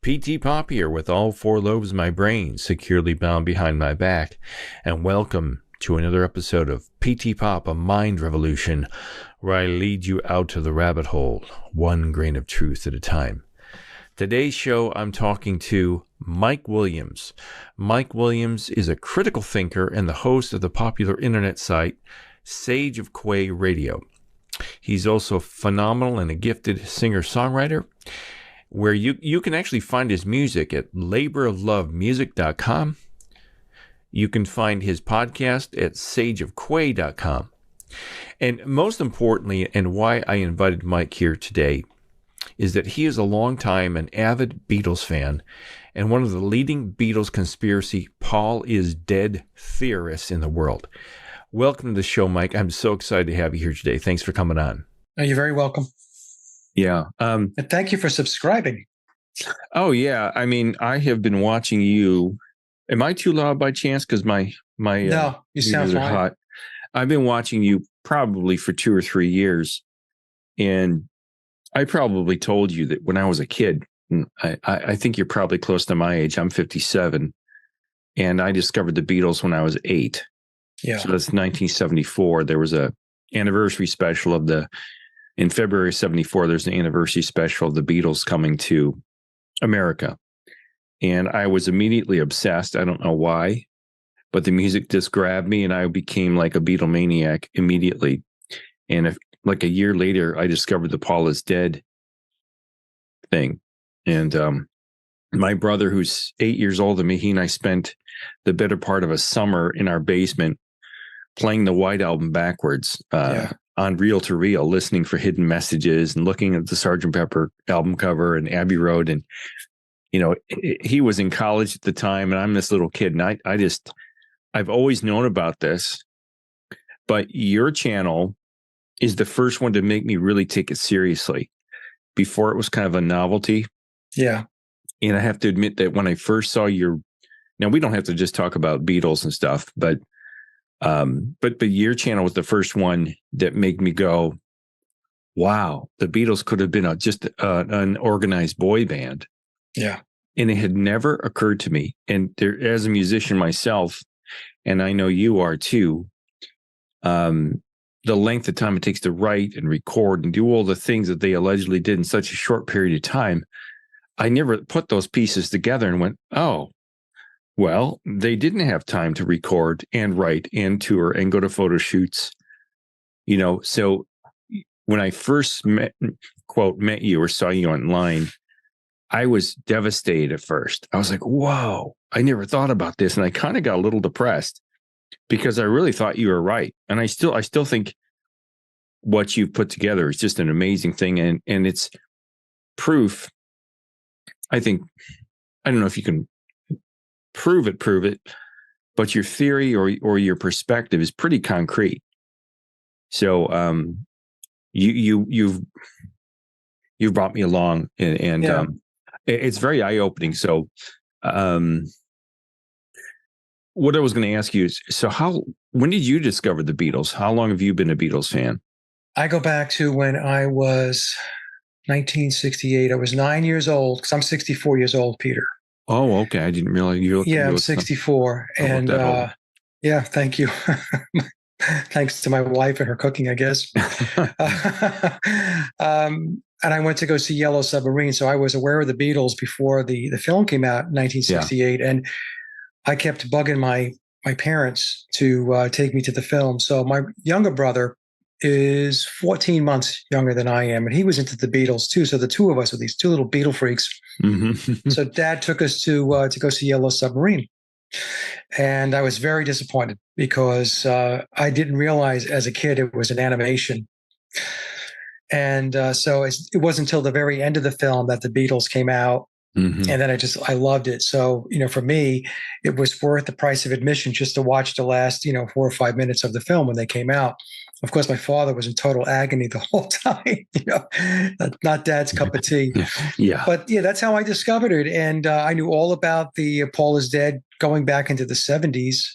PTPop here with all four lobes of my brain securely bound behind my back, and welcome to another episode of PTPop, a mind revolution, where I lead you out to the rabbit hole, one grain of truth at a time. Today's show, I'm talking to Mike Williams. Mike Williams is a critical thinker and the host of the popular internet site Sage of Quay Radio. He's also phenomenal and a gifted singer-songwriter, where you can actually find his music at laboroflovemusic.com. You can find his podcast at sageofquay.com. And most importantly, and why I invited Mike here today, is that he is a longtime and avid Beatles fan and one of the leading Beatles conspiracy Paul is dead theorists in the world. Welcome to the show, Mike. I'm so excited to have you here today. Thanks for coming on. You're very welcome. Yeah. And thank you for subscribing. Oh, yeah. I mean, I have been watching you. Am I too loud by chance? Because my no, you sound fine. Hot. I've been watching you probably for 2 or 3 years. And I probably told you that when I was a kid, I think you're probably close to my age. I'm 57. And I discovered the Beatles when I was 8. Yeah. So that's 1974. There was a anniversary special in February of 74, there's an anniversary special of the Beatles coming to America. And I was immediately obsessed. I don't know why, but the music just grabbed me and I became like a Beatlemaniac immediately. And like a year later, I discovered the Paul is dead thing. And my brother, who's 8 years older than me, he and I spent the better part of a summer in our basement playing the White Album backwards. On reel to reel, listening for hidden messages and looking at the Sgt. Pepper album cover and Abbey Road. And, you know, he was in college at the time and I'm this little kid. And I've always known about this, but your channel is the first one to make me really take it seriously. Before it was kind of a novelty. Yeah. And I have to admit that when I first saw now we don't have to just talk about Beatles and stuff, but your channel was the first one that made me go, wow, the Beatles could have been just an organized boy band. Yeah. And it had never occurred to me. And as a musician myself, and I know you are too, the length of time it takes to write and record and do all the things that they allegedly did in such a short period of time, I never put those pieces together and went, oh, well, they didn't have time to record and write and tour and go to photo shoots, you know. So when I first met you or saw you online, I was devastated at first. I was like, whoa, I never thought about this. And I kind of got a little depressed because I really thought you were right. And I still think what you've put together is just an amazing thing. And it's proof. I don't know if you can prove it, but your theory or your perspective is pretty concrete. So you've brought me along and yeah. It's very eye-opening. So what I was going to ask you is, when did you discover the Beatles? How long have you been a Beatles fan? I go back to when I was 1968. I was 9 years old because I'm 64 years old, Peter. Oh, okay. I didn't realize you looked. Yeah, I'm 64. And yeah, thank you. Thanks to my wife and her cooking, I guess. And I went to go see Yellow Submarine. So I was aware of the Beatles before the film came out in 1968. Yeah. And I kept bugging my parents to take me to the film. So my younger brother is 14 months younger than I am, and he was into the Beatles too. So the two of us are these two little Beatle freaks. Mm-hmm. So Dad took us to go see Yellow Submarine, and I was very disappointed because I didn't realize as a kid it was an animation, and so it wasn't until the very end of the film that the Beatles came out. Mm-hmm. And then I loved it. So, you know, for me, it was worth the price of admission just to watch the last, 4 or 5 minutes of the film when they came out. Of course, my father was in total agony the whole time, not Dad's cup of tea. Yeah. But yeah, that's how I discovered it. And I knew all about the Paul is Dead going back into the 70s.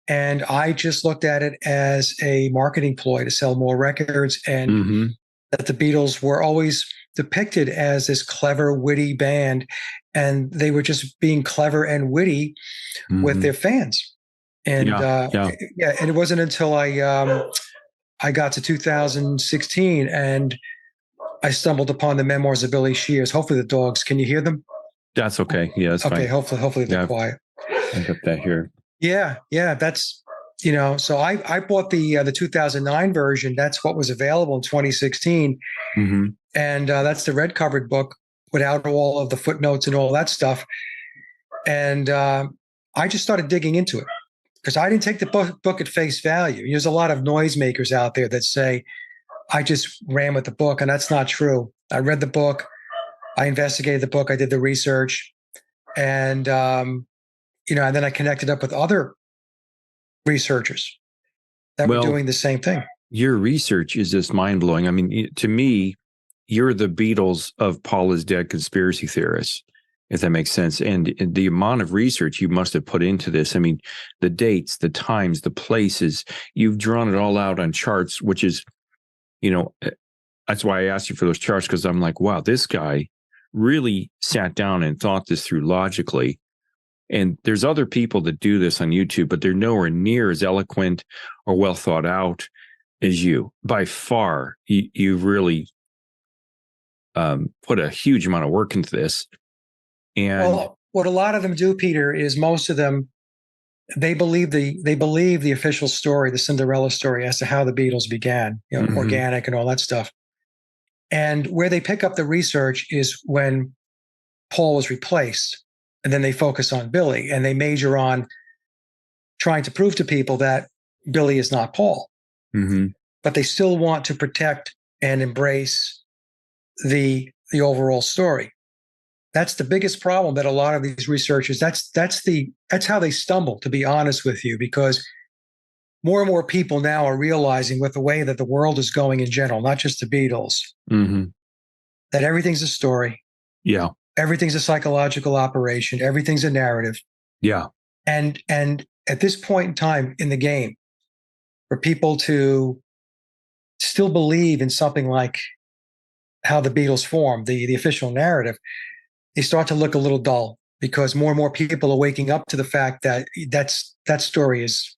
And I just looked at it as a marketing ploy to sell more records and that the Beatles were always depicted as this clever, witty band, and they were just being clever and witty with their fans. And yeah, and it wasn't until I got to 2016 and I stumbled upon the memoirs of Billy Shears. Hopefully the dogs, can you hear them? That's okay. Yeah, that's okay, fine. Hopefully they're quiet. I got that here. Yeah, that's, so I bought the 2009 version. That's what was available in 2016. And that's the red covered book without all of the footnotes and all that stuff. And I just started digging into it because I didn't take the book at face value. There's a lot of noisemakers out there that say, I just ran with the book, and that's not true. I read the book, I investigated the book, I did the research, and and then I connected up with other researchers that were doing the same thing. Your research is just mind blowing. I mean, to me, you're the Beatles of Paul is dead conspiracy theorists, if that makes sense. And the amount of research you must have put into this. I mean, the dates, the times, the places, you've drawn it all out on charts, which is, that's why I asked you for those charts, because I'm like, wow, this guy really sat down and thought this through logically. And there's other people that do this on YouTube, but they're nowhere near as eloquent or well thought out as you. By far, you really put a huge amount of work into this. And what a lot of them do, Peter, is most of them, they believe the official story, the Cinderella story, as to how the Beatles began, organic and all that stuff. And where they pick up the research is when Paul was replaced, and then they focus on Billy, and they major on trying to prove to people that Billy is not Paul. But they still want to protect and embrace the overall story. That's the biggest problem that a lot of these researchers, that's how they stumble, to be honest with you, because more and more people now are realizing, with the way that the world is going in general, not just the Beatles, that everything's a story. Yeah. Everything's a psychological operation. Everything's a narrative. Yeah. And at this point in time in the game, for people to still believe in something like how the Beatles formed, the official narrative, they start to look a little dull, because more and more people are waking up to the fact that that story is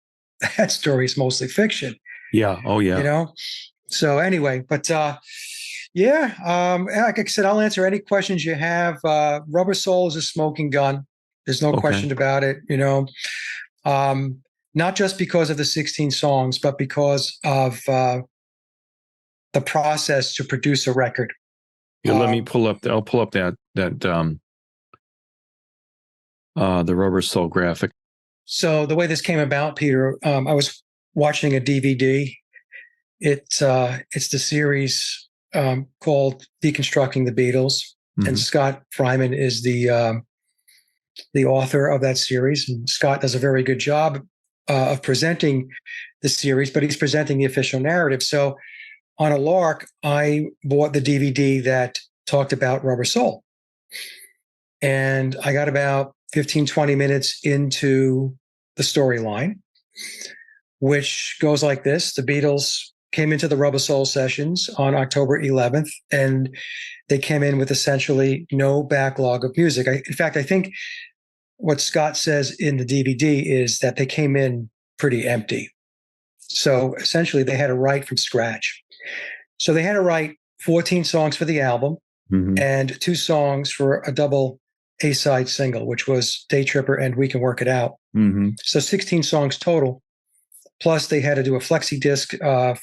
mostly fiction. Yeah. Oh, yeah. So anyway, but like I said, I'll answer any questions you have. Rubber Soul is a smoking gun. There's no question about it. Not just because of the 16 songs, but because of the process to produce a record. Let me pull up. I'll pull up that the Rubber Soul graphic. So the way this came about, Peter, I was watching a DVD. It's the series called Deconstructing the Beatles, and Scott Fryman is the author of that series. And Scott does a very good job of presenting the series, but he's presenting the official narrative. So on a lark, I bought the DVD that talked about Rubber Soul. And I got about 15, 20 minutes into the storyline, which goes like this. The Beatles came into the Rubber Soul sessions on October 11th, and they came in with essentially no backlog of music. In fact, I think what Scott says in the DVD is that they came in pretty empty. So essentially, they had to write from scratch. So they had to write 14 songs for the album and 2 songs for a double A-side single, which was Day Tripper and We Can Work It Out. So 16 songs total. Plus, they had to do a flexi disc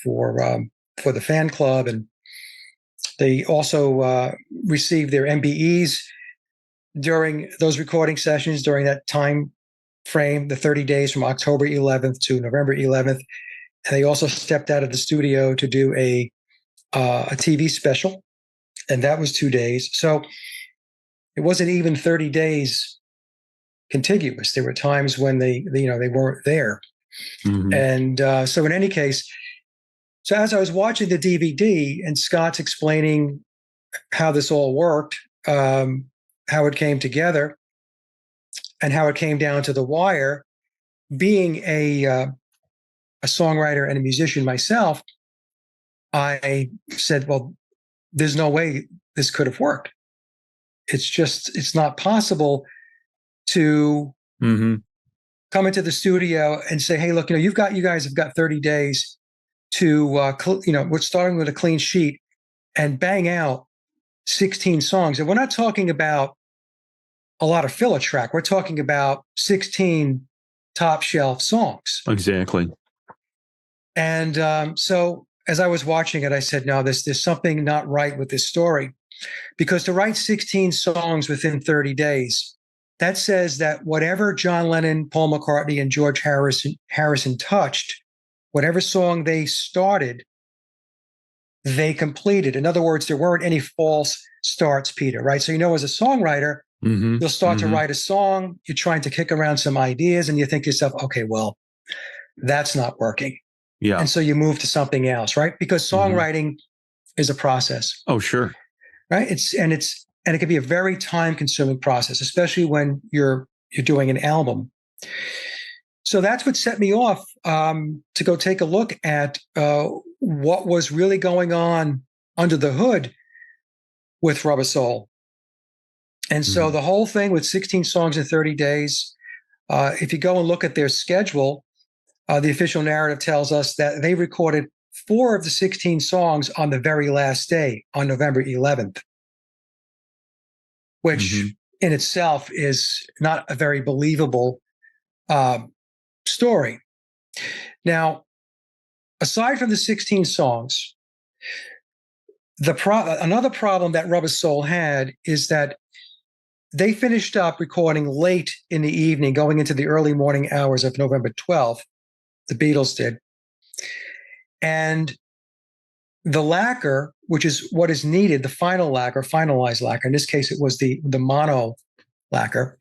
for the fan club, and they also received their MBEs during those recording sessions during that time frame, the 30 days from October 11th to November 11th. And they also stepped out of the studio to do a TV special, and that was 2 days. So it wasn't even 30 days contiguous. There were times when they weren't there. And so in any case, so as I was watching the DVD and Scott's explaining how this all worked, how it came together, and how it came down to the wire, being a songwriter and a musician myself, I said, well, there's no way this could have worked. It's not possible to come into the studio and say, hey, look, you guys have got 30 days to, we're starting with a clean sheet and bang out 16 songs. And we're not talking about a lot of filler track. We're talking about 16 top shelf songs. Exactly. And so as I was watching it, I said, no, there's something not right with this story. Because to write 16 songs within 30 days, that says that whatever John Lennon, Paul McCartney, and George Harrison touched, whatever song they started, they completed. In other words, there weren't any false starts, Peter, right? So, as a songwriter, you'll start to write a song, you're trying to kick around some ideas, and you think to yourself, okay, well, that's not working. Yeah. And so you move to something else, right? Because songwriting is a process. Oh, sure. Right. And it can be a very time-consuming process, especially when you're doing an album. So that's what set me off to go take a look at what was really going on under the hood with Rubber Soul. And so the whole thing with 16 songs in 30 days, if you go and look at their schedule, the official narrative tells us that they recorded 4 of the 16 songs on the very last day, on November 11th, which in itself is not a very believable story. Now, aside from the 16 songs, another problem that Rubber Soul had is that they finished up recording late in the evening, going into the early morning hours of November 12th. The Beatles did. And the lacquer, which is what is needed, the final lacquer, finalized lacquer, in this case, it was the mono lacquer,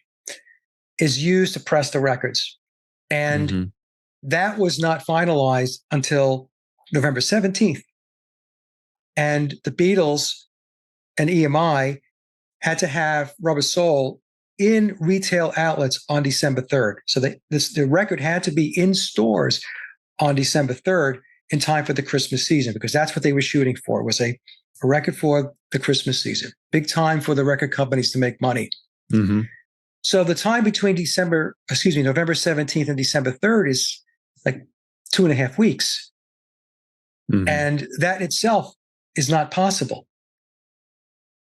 is used to press the records. And that was not finalized until November 17th. And the Beatles and EMI had to have Rubber Soul in retail outlets on December 3rd. So the record had to be in stores on December 3rd in time for the Christmas season, because that's what they were shooting for. It was a record for the Christmas season. Big time for the record companies to make money. So the time between November 17th and December 3rd is like 2.5 weeks. And that itself is not possible.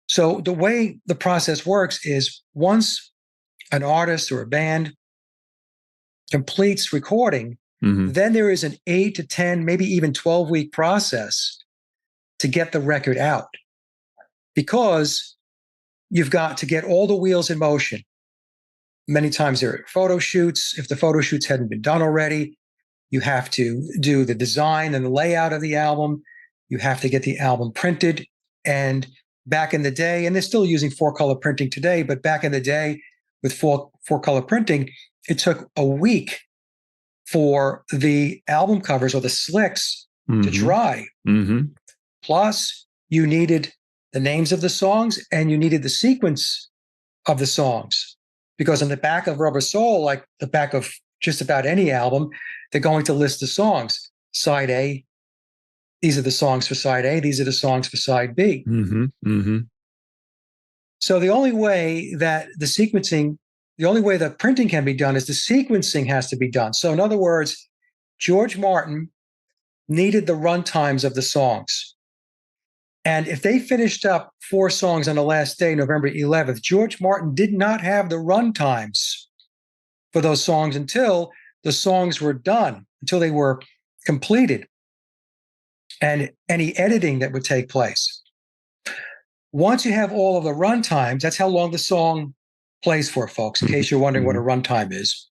So the way the process works is once an artist or a band completes recording, then there is an 8 to 10, maybe even 12-week process to get the record out, because you've got to get all the wheels in motion. Many times there are photo shoots. If the photo shoots hadn't been done already, you have to do the design and the layout of the album. You have to get the album printed. And back in the day, and they're still using 4-color printing today, but back in the day with 4-color printing, it took a week for the album covers or the slicks to dry. Plus, you needed the names of the songs and you needed the sequence of the songs. Because on the back of Rubber Soul, like the back of just about any album, they're going to list the songs. Side A, these are the songs for side A, these are the songs for side B. So the only way that printing can be done is the sequencing has to be done. So in other words, George Martin needed the run times of the songs. And if they finished up 4 songs on the last day, November 11th, George Martin did not have the run times for those songs until the songs were done, until they were completed, and any editing that would take place. Once you have all of the run times, that's how long the song plays for, folks, in case you're wondering what a runtime is.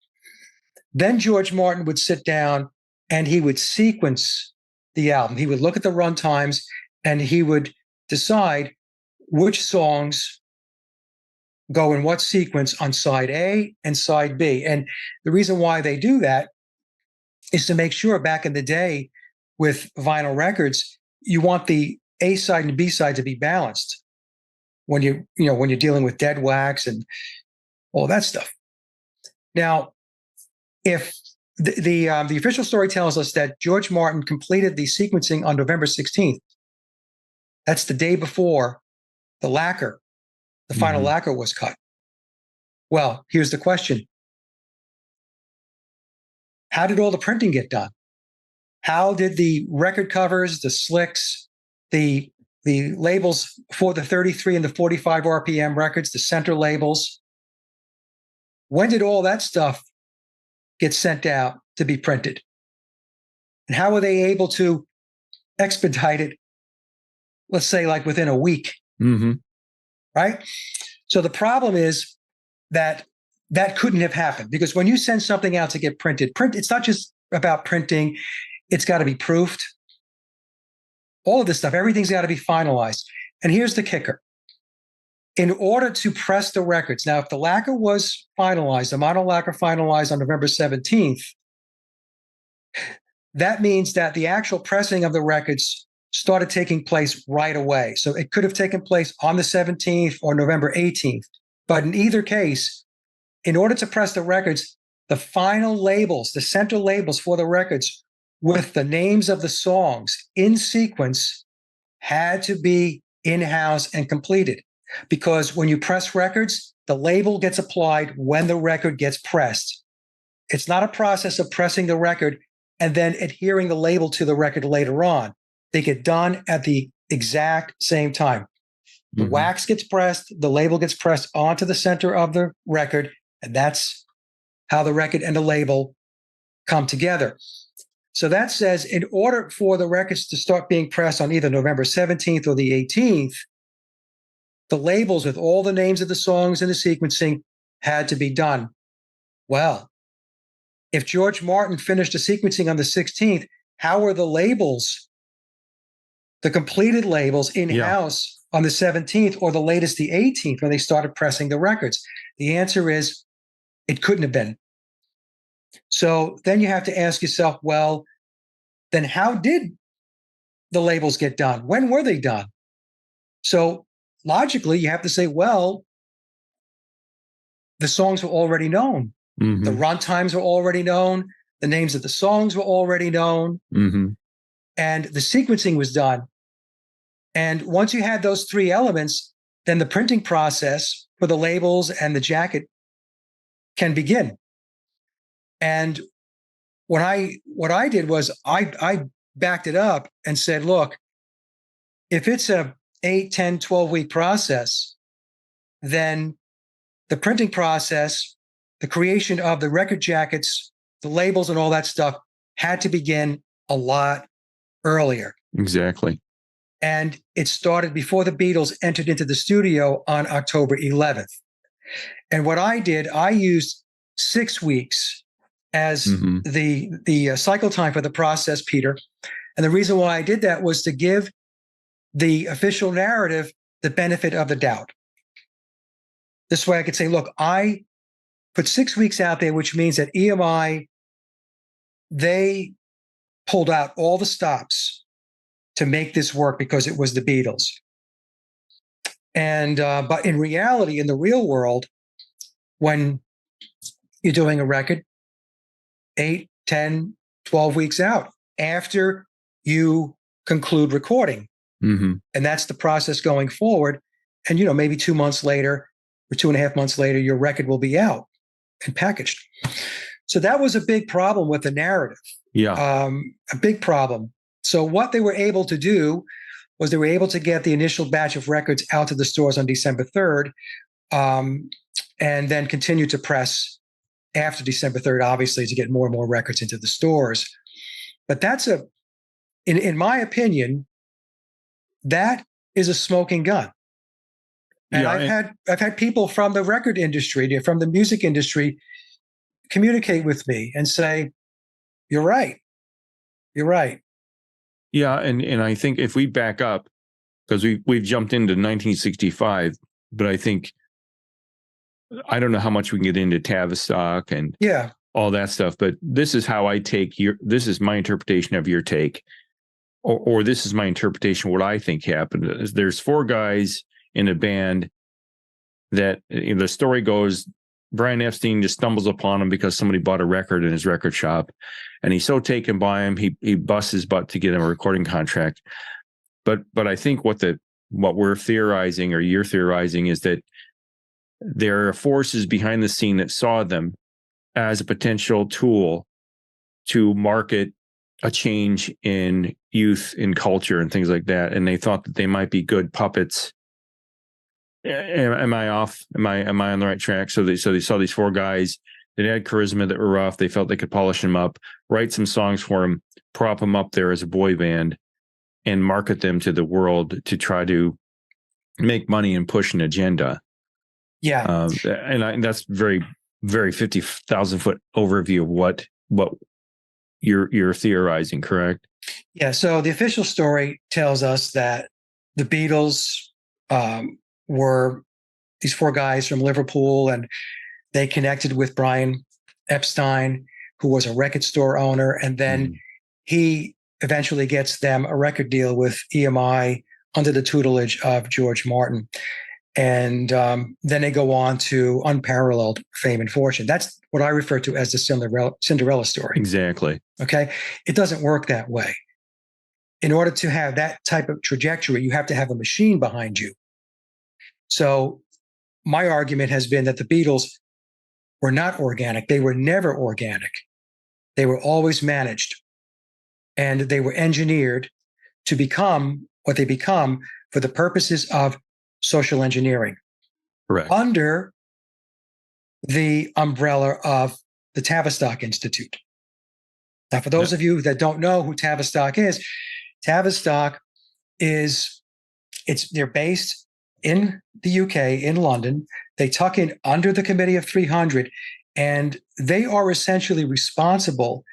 Then George Martin would sit down and he would sequence the album. He would look at the run times and he would decide which songs go in what sequence on side A and side B. And the reason why they do that is to make sure, back in the day with vinyl records, you want the A side and B side to be balanced when you're dealing with dead wax and all that stuff. Now, if the official story tells us that George Martin completed the sequencing on November 16th, that's the day before the lacquer, the final lacquer was cut. Well, here's the question. How did all the printing get done? How did the record covers, the slicks, the labels for the 33 and the 45 RPM records, the center labels, when did all that stuff get sent out to be printed? And how were they able to expedite it, let's say like within a week? Right? So the problem is that couldn't have happened, because when you send something out to get printed, it's not just about printing. It's got to be proofed. All of this stuff, everything's got to be finalized. And here's the kicker. In order to press the records, now, if the lacquer was finalized, the mono lacquer finalized on November 17th, that means that the actual pressing of the records started taking place right away. So it could have taken place on the 17th or November 18th. But in either case, in order to press the records, the final labels, the center labels for the records with the names of the songs in sequence had to be in-house and completed. Because when you press records, the label gets applied when the record gets pressed. It's not a process of pressing the record and then adhering the label to the record later on. They get done at the exact same time. The wax gets pressed, the label gets pressed onto the center of the record, and that's how the record and the label come together. So that says in order for the records to start being pressed on either November 17th or the 18th, the labels with all the names of the songs and the sequencing had to be done. Well, if George Martin finished the sequencing on the 16th, how were the labels, the completed labels, in-house on the 17th or the latest the 18th when they started pressing the records? The answer is it couldn't have been. So then you have to ask yourself, well, then how did the labels get done? When were they done? So logically, you have to say, well, the songs were already known. The run times were already known. The names of the songs were already known. And the sequencing was done. And once you had those three elements, then the printing process for the labels and the jacket can begin. And what I did was I backed it up and said, look, if it's a 8, 10, 12-week process, then the printing process, the creation of the record jackets, the labels and all that stuff had to begin a lot earlier. Exactly. And it started before the Beatles entered into the studio on October 11th. And what I did, I used 6 weeks as the cycle time for the process, Peter. And the reason why I did that was to give the official narrative the benefit of the doubt. This way I could say, look, I put 6 weeks out there, which means that EMI, they pulled out all the stops to make this work because it was the Beatles. And but in reality, in the real world, when you're doing a record 8, 10, 12 weeks out after you conclude recording, and that's the process going forward. And, maybe 2 months later or 2.5 months later, your record will be out and packaged. So that was a big problem with the narrative. A big problem. So what they were able to do was they were able to get the initial batch of records out to the stores on December 3rd, and then continue to press after December 3rd, obviously, to get more and more records into the stores. But that's in my opinion, that is a smoking gun. And I've had people from the record industry, from the music industry, communicate with me and say, "You're right. You're right." Yeah, and I think if we back up, because we've jumped into 1965, but I think I don't know how much we can get into Tavistock and all that stuff, but this is how I take this is my interpretation of your take, or this is my interpretation of what I think happened. There's 4 guys in a band that the story goes, Brian Epstein just stumbles upon him because somebody bought a record in his record shop, and he's so taken by him, he busts his butt to get him a recording contract. But I think what the what we're theorizing, or you're theorizing, is that there are forces behind the scene that saw them as a potential tool to market a change in youth, in culture, and things like that. And they thought that they might be good puppets. Am I off? Am I on the right track? So they saw these four guys that had charisma, that were rough. They felt they could polish them up, write some songs for them, prop them up there as a boy band, and market them to the world to try to make money and push an agenda. Yeah. And that's very, very 50,000 foot overview of what you're theorizing, correct? Yeah. So the official story tells us that the Beatles were these four guys from Liverpool, and they connected with Brian Epstein, who was a record store owner. And then he eventually gets them a record deal with EMI under the tutelage of George Martin. And then they go on to unparalleled fame and fortune. That's what I refer to as the Cinderella story. Exactly. Okay. It doesn't work that way. In order to have that type of trajectory, you have to have a machine behind you. So my argument has been that the Beatles were not organic. They were never organic. They were always managed, and they were engineered to become what they become for the purposes of social engineering. Correct. Under the umbrella of the Tavistock Institute. Now, for those of you that don't know who Tavistock is they're based in the UK, in London. They tuck in under the Committee of 300, and they are essentially responsible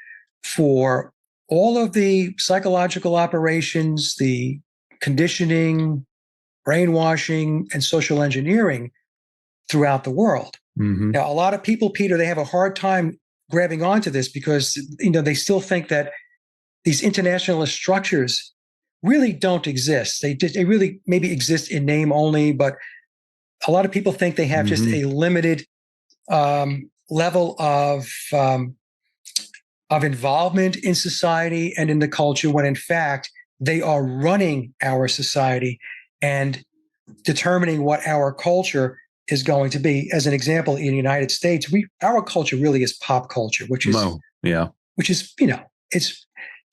for all of the psychological operations, the conditioning, brainwashing, and social engineering throughout the world. Mm-hmm. Now, a lot of people, Peter, they have a hard time grabbing onto this because, they still think that these internationalist structures really don't exist. They really maybe exist in name only, but a lot of people think they have just a limited level of involvement in society and in the culture, when in fact they are running our society and determining what our culture is going to be. As an example, in the United States, our culture really is pop culture, which is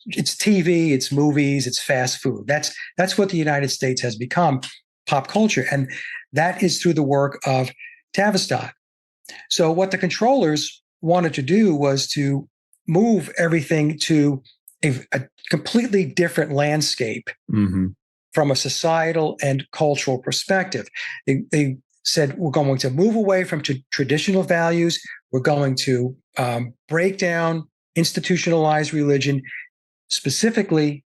it's TV, it's movies, it's fast food. That's what the United States has become, pop culture, and that is through the work of Tavistock. So what the controllers wanted to do was to move everything to a completely different landscape from a societal and cultural perspective. They said, we're going to move away from traditional values. We're going to break down institutionalized religion, specifically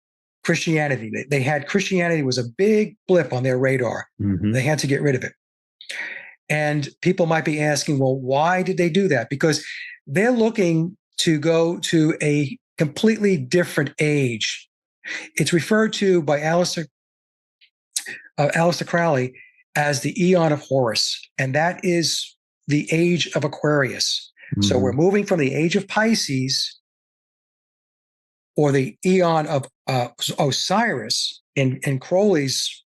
Christianity. They had Christianity was a big blip on their radar. They had to get rid of it. And people might be asking, well, why did they do that? Because they're looking to go to a completely different age. It's referred to by Aleister Crowley as the Eon of Horus, and that is the age of Aquarius. So we're moving from the age of Pisces, or the Eon of Osiris in Crowley's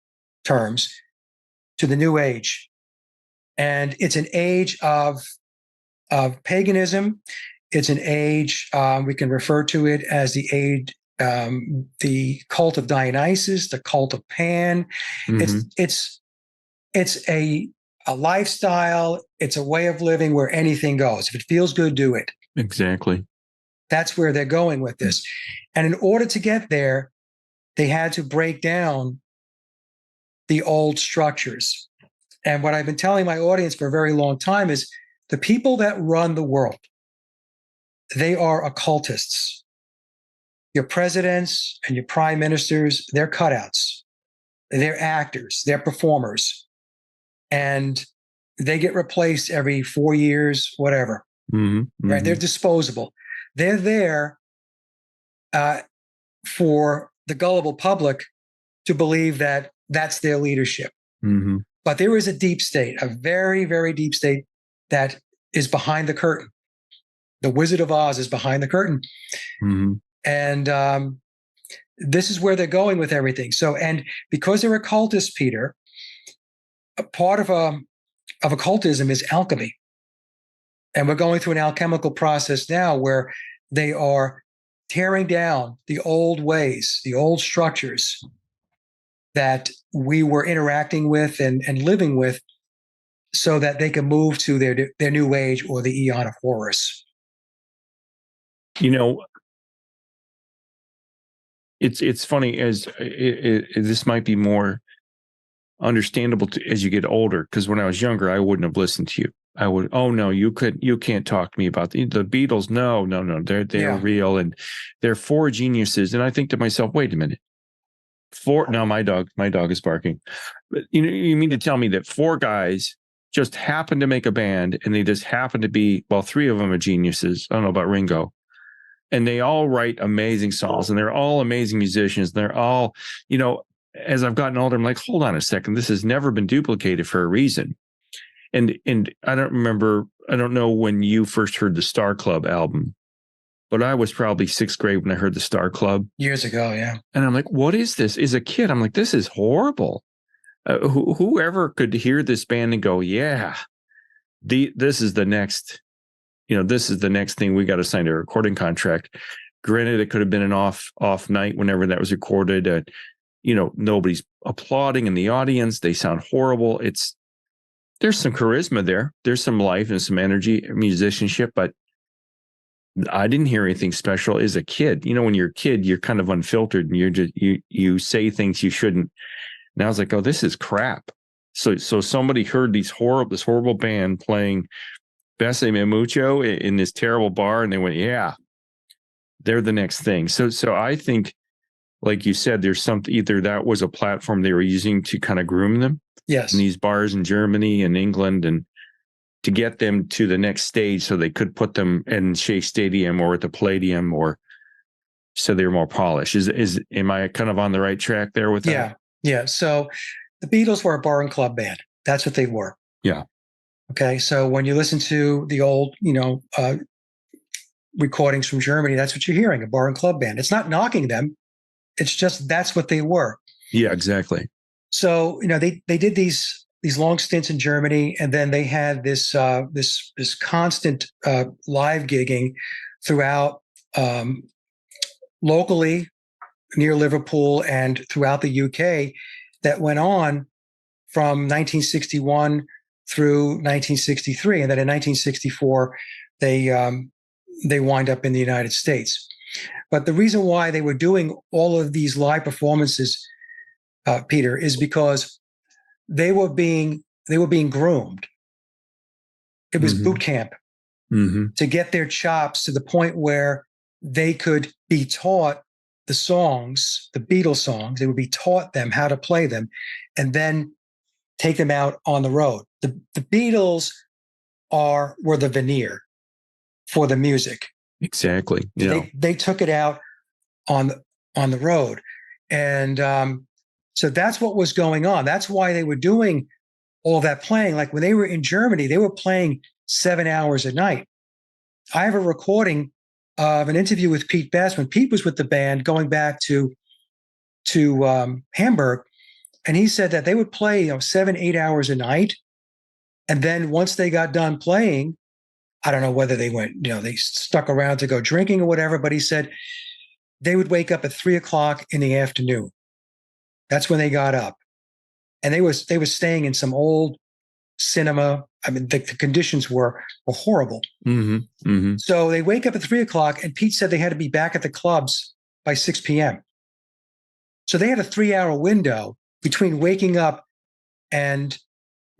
terms, to the New Age. And it's an age of paganism. It's an age, we can refer to it as the cult of Dionysus, the cult of Pan. It's a lifestyle. It's a way of living where anything goes. If it feels good, do it. Exactly. That's where they're going with this. And in order to get there, they had to break down the old structures. And what I've been telling my audience for a very long time is the people that run the world, they are occultists. Your presidents and your prime ministers, they're cutouts. They're actors. They're performers. And they get replaced every 4 years, whatever. Right? They're disposable. They're there for the gullible public to believe that that's their leadership. But there is a deep state, a very, very deep state that is behind the curtain. The Wizard of Oz is behind the curtain. And this is where they're going with everything. So, and because they're occultists, Peter, a part of occultism is alchemy. And we're going through an alchemical process now where they are tearing down the old ways, the old structures that we were interacting with and living with, so that they can move to their new age, or the Eon of Horus. It's funny, as this might be more understandable as you get older, because when I was younger, I wouldn't have listened to you. I would, oh no, you can't talk to me about the Beatles. No, they're real, and they're four geniuses. And I think to myself, wait a minute, no, my dog is barking. But you mean to tell me that four guys just happened to make a band, and they just happen to be, well, three of them are geniuses. I don't know about Ringo. And they all write amazing songs, and they're all amazing musicians. They're all, as I've gotten older, I'm like, hold on a second. This has never been duplicated for a reason. And I don't know when you first heard the Star Club album, but I was probably sixth grade when I heard the Star Club. Years ago, yeah. And I'm like, what is this? As a kid, I'm like, this is horrible. Whoever could hear this band and go, yeah, this is the next, this is the next thing, we got to sign a recording contract. Granted, it could have been an off night whenever that was recorded. Nobody's applauding in the audience. They sound horrible. There's some charisma there. There's some life and some energy, musicianship, but I didn't hear anything special as a kid. When you're a kid, you're kind of unfiltered, and you say things you shouldn't. And I was like, oh, this is crap. So somebody heard this horrible band playing Bese Me Mucho in this terrible bar, and they went, yeah, they're the next thing. So I think, like you said, there's something, either that was a platform they were using to kind of groom them. Yes. In these bars in Germany and England, and to get them to the next stage so they could put them in Shea Stadium or at the Palladium, or so they're more polished. Am I kind of on the right track there with that? Yeah. So the Beatles were a bar and club band. That's what they were. Yeah. Okay. So when you listen to the old, recordings from Germany, that's what you're hearing, a bar and club band. It's not knocking them. It's just, that's what they were. Yeah, exactly. So, they did these long stints in Germany, and then they had this constant live gigging throughout, locally near Liverpool and throughout the UK, that went on from 1961 through 1963, and then in 1964 they wind up in the United States. But the reason why they were doing all of these live performances, Peter, is because they were being groomed. It was boot camp to get their chops to the point where they could be taught the songs, the Beatles songs. They would be taught them how to play them, and then take them out on the road. The Beatles were the veneer for the music. Exactly. Yeah. They took it out on the road, and so that's what was going on. That's why they were doing all that playing. Like when they were in Germany, they were playing 7 hours a night. I have a recording of an interview with Pete Best when Pete was with the band going back to Hamburg, and he said that they would play 7-8 hours a night, and then once they got done playing, I don't know whether they went, they stuck around to go drinking or whatever, but he said they would wake up at 3:00 in the afternoon. That's when they got up, and they were staying in some old cinema. I mean, the conditions were horrible. So they wake up at 3:00, and Pete said they had to be back at the clubs by 6 p.m. So they had a 3-hour window between waking up and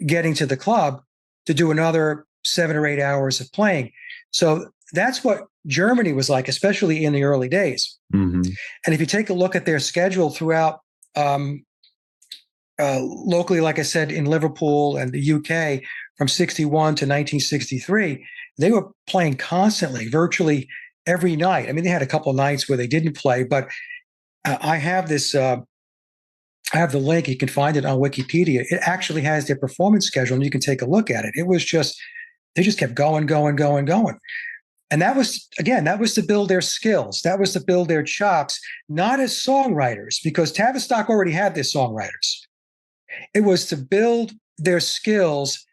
getting to the club to do another 7 or 8 hours of playing. So that's what Germany was like, especially in the early days. And if you take a look at their schedule throughout, locally, like I said, in Liverpool and the UK, from 61 to 1963, they were playing constantly, virtually every night. I mean, they had a couple of nights where they didn't play, but I have this, I have the link. You can find it on Wikipedia. It actually has their performance schedule, and you can take a look at it. It was just, they just kept going. And that was, again, that was to build their skills. That was to build their chops, not as songwriters, because Tavistock already had their songwriters. It was to build their skills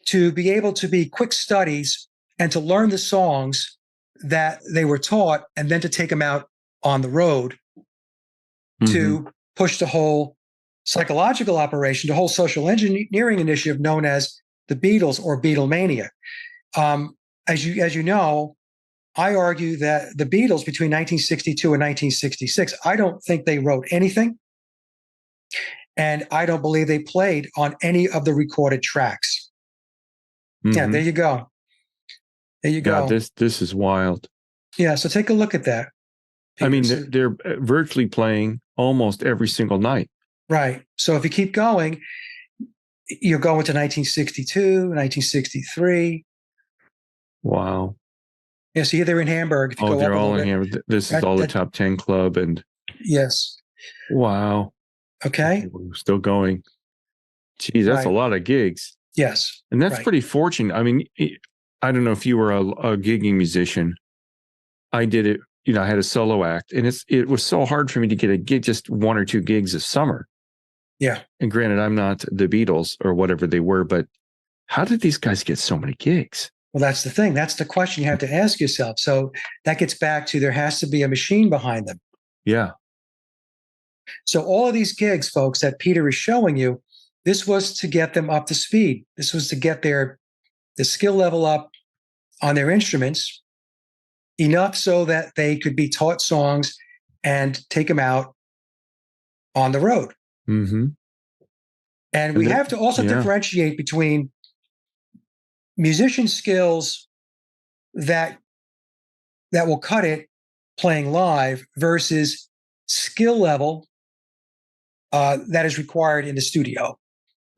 to be able to be quick studies and to learn the songs that they were taught, and then to take them out on the road to push the whole psychological operation, the whole social engineering initiative known as the Beatles or Beatlemania. As you know, I argue that the Beatles between 1962 and 1966, I don't think they wrote anything, and I don't believe they played on any of the recorded tracks. Yeah, there you go. There you go. Yeah, this is wild. Yeah, so take a look at that. I mean, they're virtually playing almost every single night. Right. So if you keep going, you're going to 1962, 1963. Wow. Yeah, so they're in Hamburg. If you go they're up all in bit. Hamburg. This is all the top 10 club. And yes. Wow. Okay. We're still going. Geez, that's a lot of gigs. Yes. And that's pretty fortunate. I mean, I don't know if you were a gigging musician. I did it, I had a solo act, and it was so hard for me to get a gig, just 1 or 2 gigs a summer. Yeah. And granted, I'm not the Beatles or whatever they were, but how did these guys get so many gigs? Well, that's the thing. That's the question you have to ask yourself. So that gets back to there has to be a machine behind them. Yeah. So all of these gigs, folks, that Peter is showing you, this was to get them up to speed. This was to get the skill level up on their instruments enough so that they could be taught songs and take them out on the road. Mm-hmm. And we have to also differentiate between musician skills that will cut it playing live versus skill level that is required in the studio.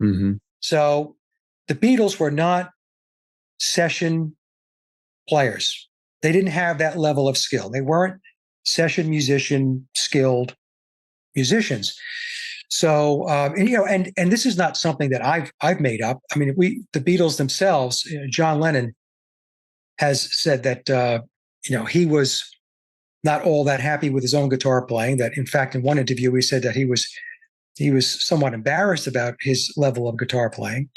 Mm-hmm. So the Beatles were not session players. They didn't have that level of skill. They weren't session musician skilled musicians. So and this is not something that I've made up. I mean, the Beatles themselves, John Lennon has said that he was not all that happy with his own guitar playing. That in fact, in one interview, he said that he was somewhat embarrassed about his level of guitar playing.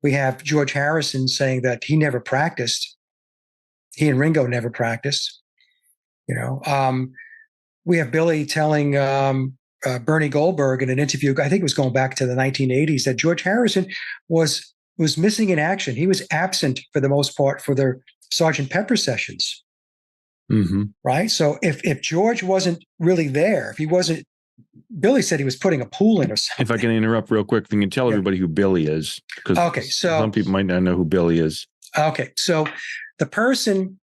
We have George Harrison saying that he never practiced. He and Ringo never practiced. We have Billy telling Bernie Goldberg in an interview, I think it was going back to the 1980s, that George Harrison was missing in action. He was absent for the most part for their Sgt. Pepper sessions. Mm-hmm. Right. So if George wasn't really there, if he wasn't, Billy said he was putting a pool in or something. If I can interrupt real quick, if you can tell everybody who Billy is, because some people might not know who Billy is. Okay. So the person,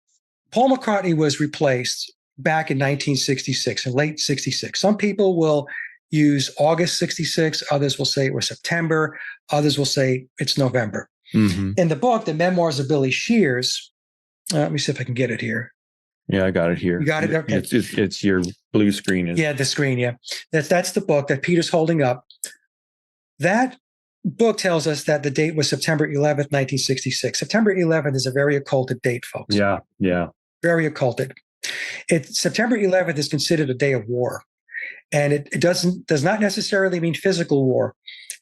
Paul McCartney was replaced back in 1966, in late 66. Some people will use August 66. Others will say it was September. Others will say it's November. Mm-hmm. In the book, The Memoirs of Billy Shears, let me see if I can get it here. Yeah, I got it here. You got it? Okay. It's your blue screen. Yeah, the screen, yeah. That's the book that Peter's holding up. That book tells us that the date was September 11th, 1966. September 11th is a very occulted date, folks. Yeah, yeah. Very occulted. September 11th is considered a day of war. And it does not necessarily mean physical war.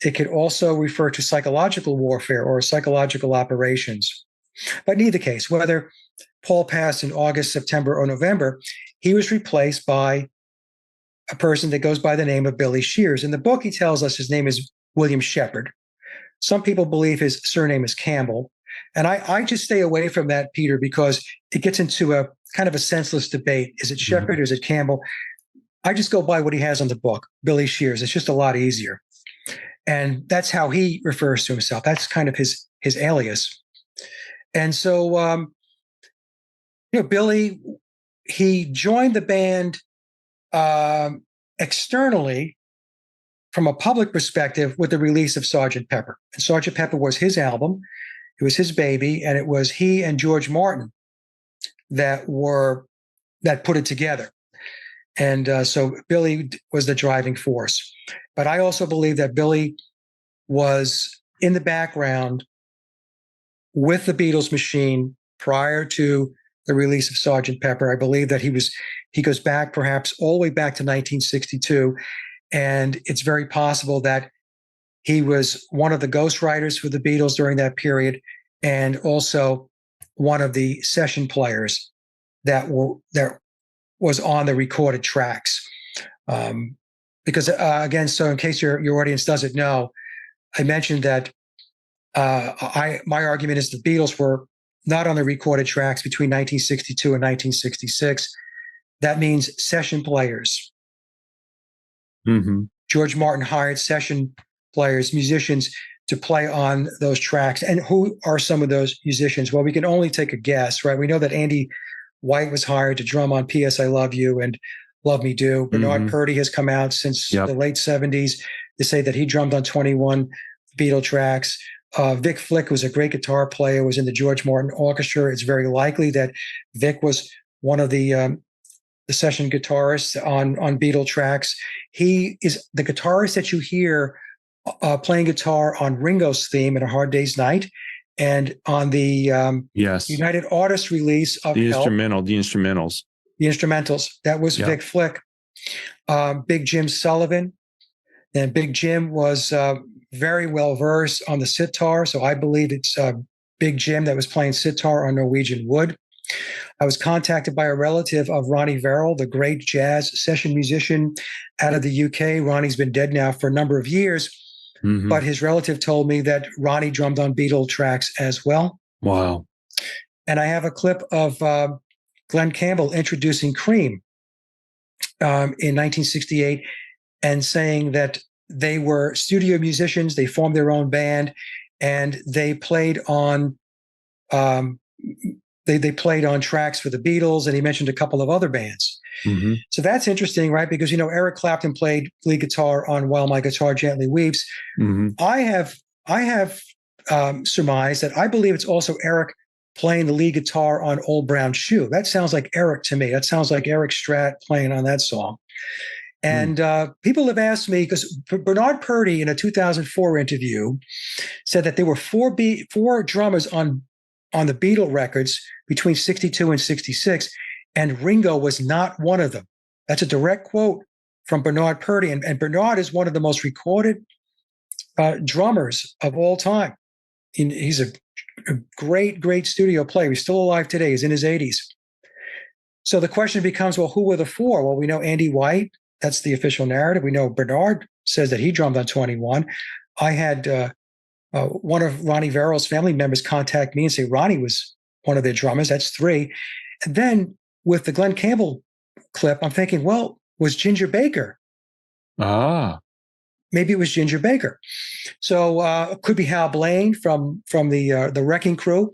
It could also refer to psychological warfare or psychological operations. But in either case, whether Paul passed in August, September, or November, he was replaced by a person that goes by the name of Billy Shears. In the book, he tells us his name is William Shepard. Some people believe his surname is Campbell. And I just stay away from that, Peter, because it gets into a kind of a senseless debate. Is it Shepard or is it Campbell? I just go by what he has on the book, Billy Shears. It's just a lot easier. And that's how he refers to himself. That's kind of his alias. And so, Billy, he joined the band externally from a public perspective with the release of Sgt. Pepper. And Sgt. Pepper was his album. It was his baby. And it was he and George Martin that put it together. And so Billy was the driving force. But I also believe that Billy was in the background with the Beatles machine prior to the release of Sergeant Pepper. I believe that he goes back perhaps all the way back to 1962. And it's very possible that he was one of the ghostwriters for the Beatles during that period, and also one of the session players that was on the recorded tracks. Because again, so in case your audience doesn't know, I mentioned that my argument is the Beatles were not on the recorded tracks between 1962 and 1966. That means session players. Mm-hmm. George Martin hired session players, musicians, to play on those tracks. And who are some of those musicians? Well, we can only take a guess, right? We know that Andy White was hired to drum on P.S. I Love You and Love Me Do. Bernard Purdy has come out since the late 70s to say that he drummed on 21 Beatle tracks. Vic Flick was a great guitar player, was in the George Martin Orchestra. It's very likely that Vic was one of the session guitarists on Beatle tracks. He is the guitarist that you hear playing guitar on Ringo's theme in A Hard Day's Night, and on the United Artists release of the Help, instrumentals. The instrumentals. That was Vic Flick. Big Jim Sullivan. And Big Jim was very well versed on the sitar. So I believe it's Big Jim that was playing sitar on Norwegian Wood. I was contacted by a relative of Ronnie Verrill, the great jazz session musician out of the UK. Ronnie's been dead now for a number of years, but his relative told me that Ronnie drummed on Beatle tracks as well. Wow. And I have a clip of Glenn Campbell introducing Cream in 1968 and saying that they were studio musicians, they formed their own band, and they played on they played on tracks for the Beatles, and he mentioned a couple of other bands. So that's interesting, right? Because, Eric Clapton played lead guitar on While My Guitar Gently Weeps. I have surmised that I believe it's also Eric playing the lead guitar on Old Brown Shoe. That sounds like Eric to me. That sounds like Eric Stratt playing on that song. And people have asked me, because Bernard Purdy in a 2004 interview said that there were four drummers on the Beatle records between 62 and 66, and Ringo was not one of them. That's a direct quote from Bernard Purdy. And Bernard is one of the most recorded drummers of all time. He's a great, great studio player. He's still alive today. He's in his 80s. So the question becomes, well, who were the four? Well, we know Andy White. That's the official narrative. We know Bernard says that he drummed on 21. I had one of Ronnie Verrill's family members contact me and say Ronnie was one of their drummers. That's three. And then with the Glenn Campbell clip, I'm thinking, well, was Ginger Baker? Maybe it was Ginger Baker. So it could be Hal Blaine from the Wrecking Crew.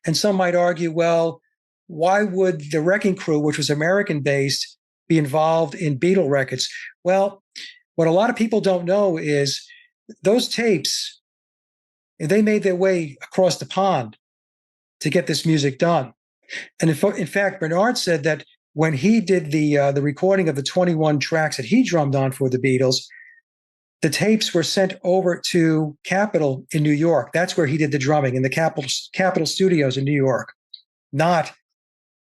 And some might argue, well, why would the Wrecking Crew, which was American-based, be involved in Beatle records? Well, what a lot of people don't know is those tapes, they made their way across the pond to get this music done. And in fact, Bernard said that when he did the recording of the 21 tracks that he drummed on for the Beatles, the tapes were sent over to Capitol in New York. That's where he did the drumming, in the Capitol Studios in New York, not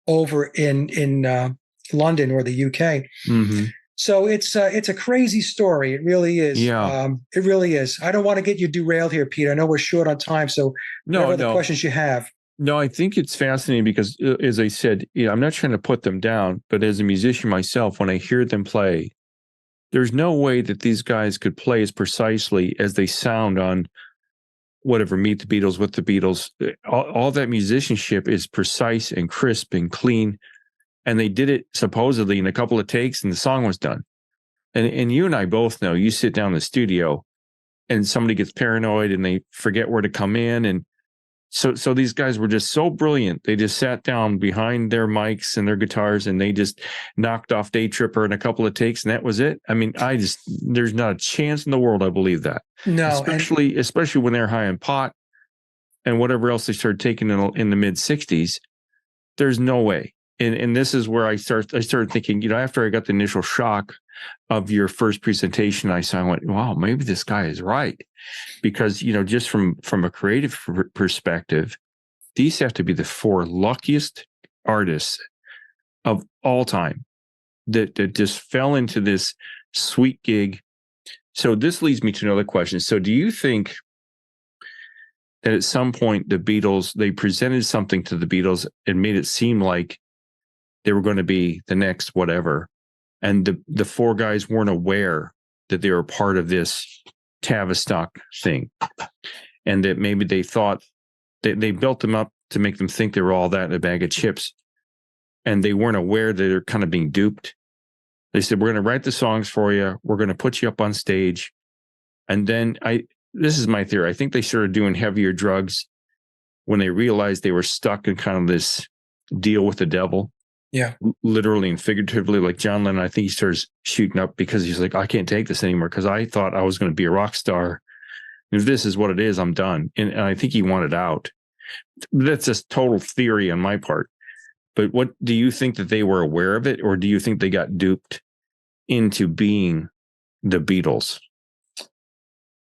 over in London or the UK. So it's a crazy story. It really is. It really is. I don't want to get you derailed here, Peter. I know we're short on time, so whatever the questions you have. No, I think it's fascinating because, as I said, I'm not trying to put them down, but as a musician myself, when I hear them play, there's no way that these guys could play as precisely as they sound on whatever, Meet the Beatles, With the Beatles. All that musicianship is precise and crisp and clean. And they did it supposedly in a couple of takes and the song was done. And you and I both know, you sit down in the studio and somebody gets paranoid and they forget where to come in. And so these guys were just so brilliant. They just sat down behind their mics and their guitars and they just knocked off Day Tripper in a couple of takes and that was it. I mean, there's not a chance in the world I believe that. No. Especially when they're high on pot and whatever else they started taking in the mid 60s. There's no way. And this is where I started thinking, after I got the initial shock of your first presentation, I went, wow, maybe this guy is right. Because, just from a creative perspective, these have to be the four luckiest artists of all time that just fell into this sweet gig. So this leads me to another question. So do you think that at some point the Beatles, they presented something to the Beatles and made it seem like they were going to be the next whatever, and the four guys weren't aware that they were part of this Tavistock thing, and that maybe they thought they built them up to make them think they were all that in a bag of chips, and they weren't aware that they're kind of being duped. They said, we're going to write the songs for you, we're going to put you up on stage, and then this is my theory, I think they started doing heavier drugs when they realized they were stuck in kind of this deal with the devil. Yeah. Literally and figuratively. Like John Lennon, I think he starts shooting up because he's like, I can't take this anymore, because I thought I was going to be a rock star. If this is what it is, I'm done. And I think he wanted out. That's just total theory on my part. But what do you think, that they were aware of it, or do you think they got duped into being the Beatles?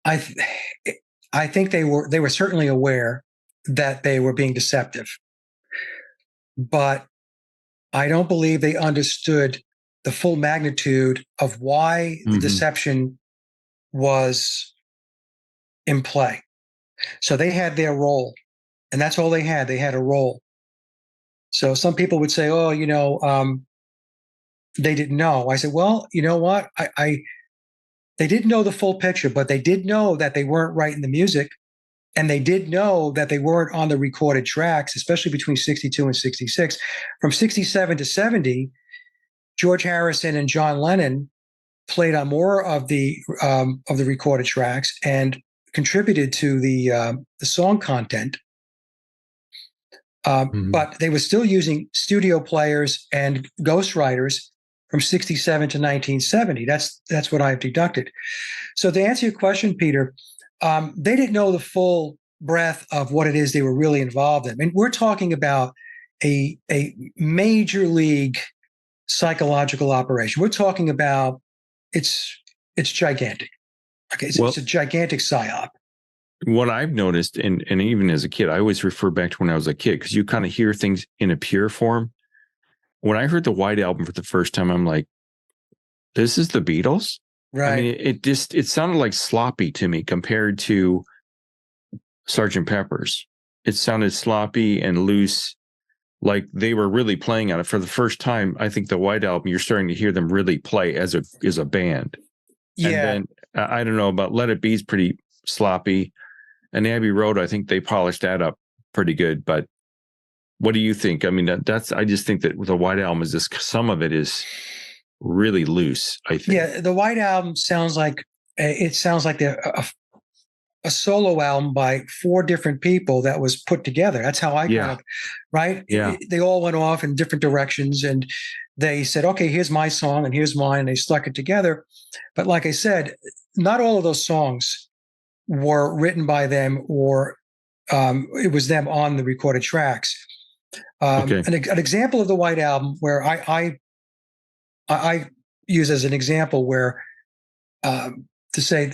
I think they were certainly aware that they were being deceptive, but I don't believe they understood the full magnitude of why the deception was in play. So they had their role, and that's all they had. They had a role. So some people would say, "Oh, they didn't know." I said, "Well, you know what? They didn't know the full picture, but they did know that they weren't writing the music, and they did know that they weren't on the recorded tracks, especially between 62 and 66. From 67 to 70, George Harrison and John Lennon played on more of the recorded tracks and contributed to the song content. But they were still using studio players and ghostwriters from 67 to 1970. That's what I've deducted. So to answer your question, Peter, they didn't know the full breadth of what it is they were really involved in. I mean, we're talking about a major league psychological operation. We're talking about it's gigantic. Okay, it's a gigantic psyop. What I've noticed, and even as a kid, I always refer back to when I was a kid, because you kind of hear things in a pure form. When I heard the White Album for the first time, I'm like, this is the Beatles? Right. I mean, it sounded like sloppy to me compared to Sgt. Pepper's. It sounded sloppy and loose, like they were really playing on it for the first time. I think the White Album, you're starting to hear them really play as a band. Yeah. And then I don't know about Let It Be is pretty sloppy, and Abbey Road, I think they polished that up pretty good. But what do you think? I mean, I just think that the White Album is just, some of it is really loose, I think. Yeah, the White Album sounds like a solo album by four different people that was put together. That's how I kind of, right? Yeah. They all went off in different directions, and they said, okay, here's my song and here's mine, and they stuck it together. But like I said, not all of those songs were written by them, or it was them on the recorded tracks. An example of the White Album where I use as an example where to say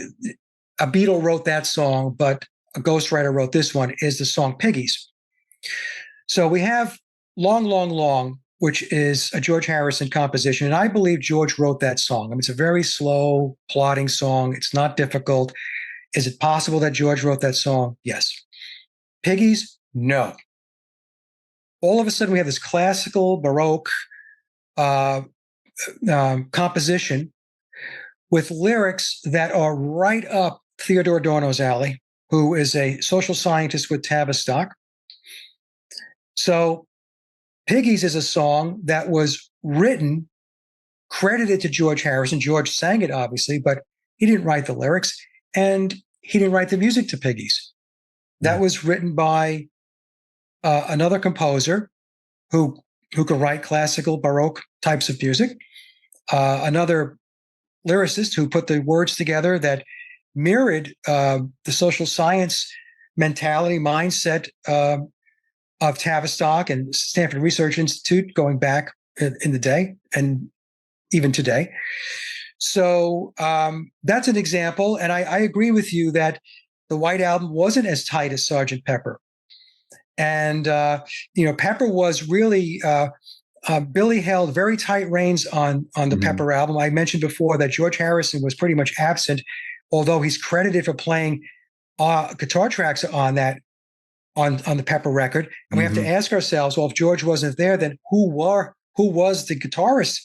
a Beatle wrote that song, but a ghostwriter wrote this one, is the song Piggies. So we have Long, Long, Long, which is a George Harrison composition. And I believe George wrote that song. I mean, it's a very slow, plodding song. It's not difficult. Is it possible that George wrote that song? Yes. Piggies? No. All of a sudden, we have this classical, Baroque composition with lyrics that are right up Theodore Adorno's alley, who is a social scientist with Tavistock. So Piggies is a song that was written, credited to George Harrison. George sang it, obviously, but he didn't write the lyrics, and he didn't write the music to Piggies. That was written by another composer who could write classical, Baroque types of music, another lyricist who put the words together that mirrored the social science mentality, mindset of Tavistock and Stanford Research Institute going back in the day and even today. So that's an example. And I agree with you that the White Album wasn't as tight as Sgt. Pepper. And Pepper was really Billy held very tight reins on the Pepper album. I mentioned before that George Harrison was pretty much absent, although he's credited for playing guitar tracks on that on the Pepper record. And we have to ask ourselves, well, if George wasn't there, then who was the guitarist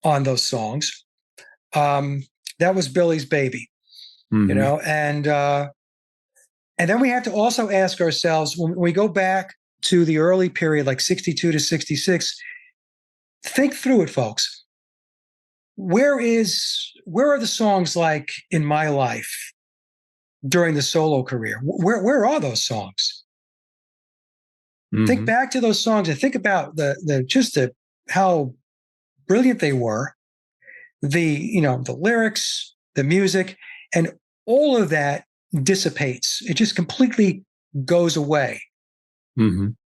on those songs? That was Billy's baby, and then we have to also ask ourselves, when we go back to the early period, like 62 to 66, think through it, folks. Where are the songs like In My Life during the solo career? Where are those songs? Think back to those songs and think about how brilliant they were, the lyrics, the music, and all of that dissipates. It just completely goes away,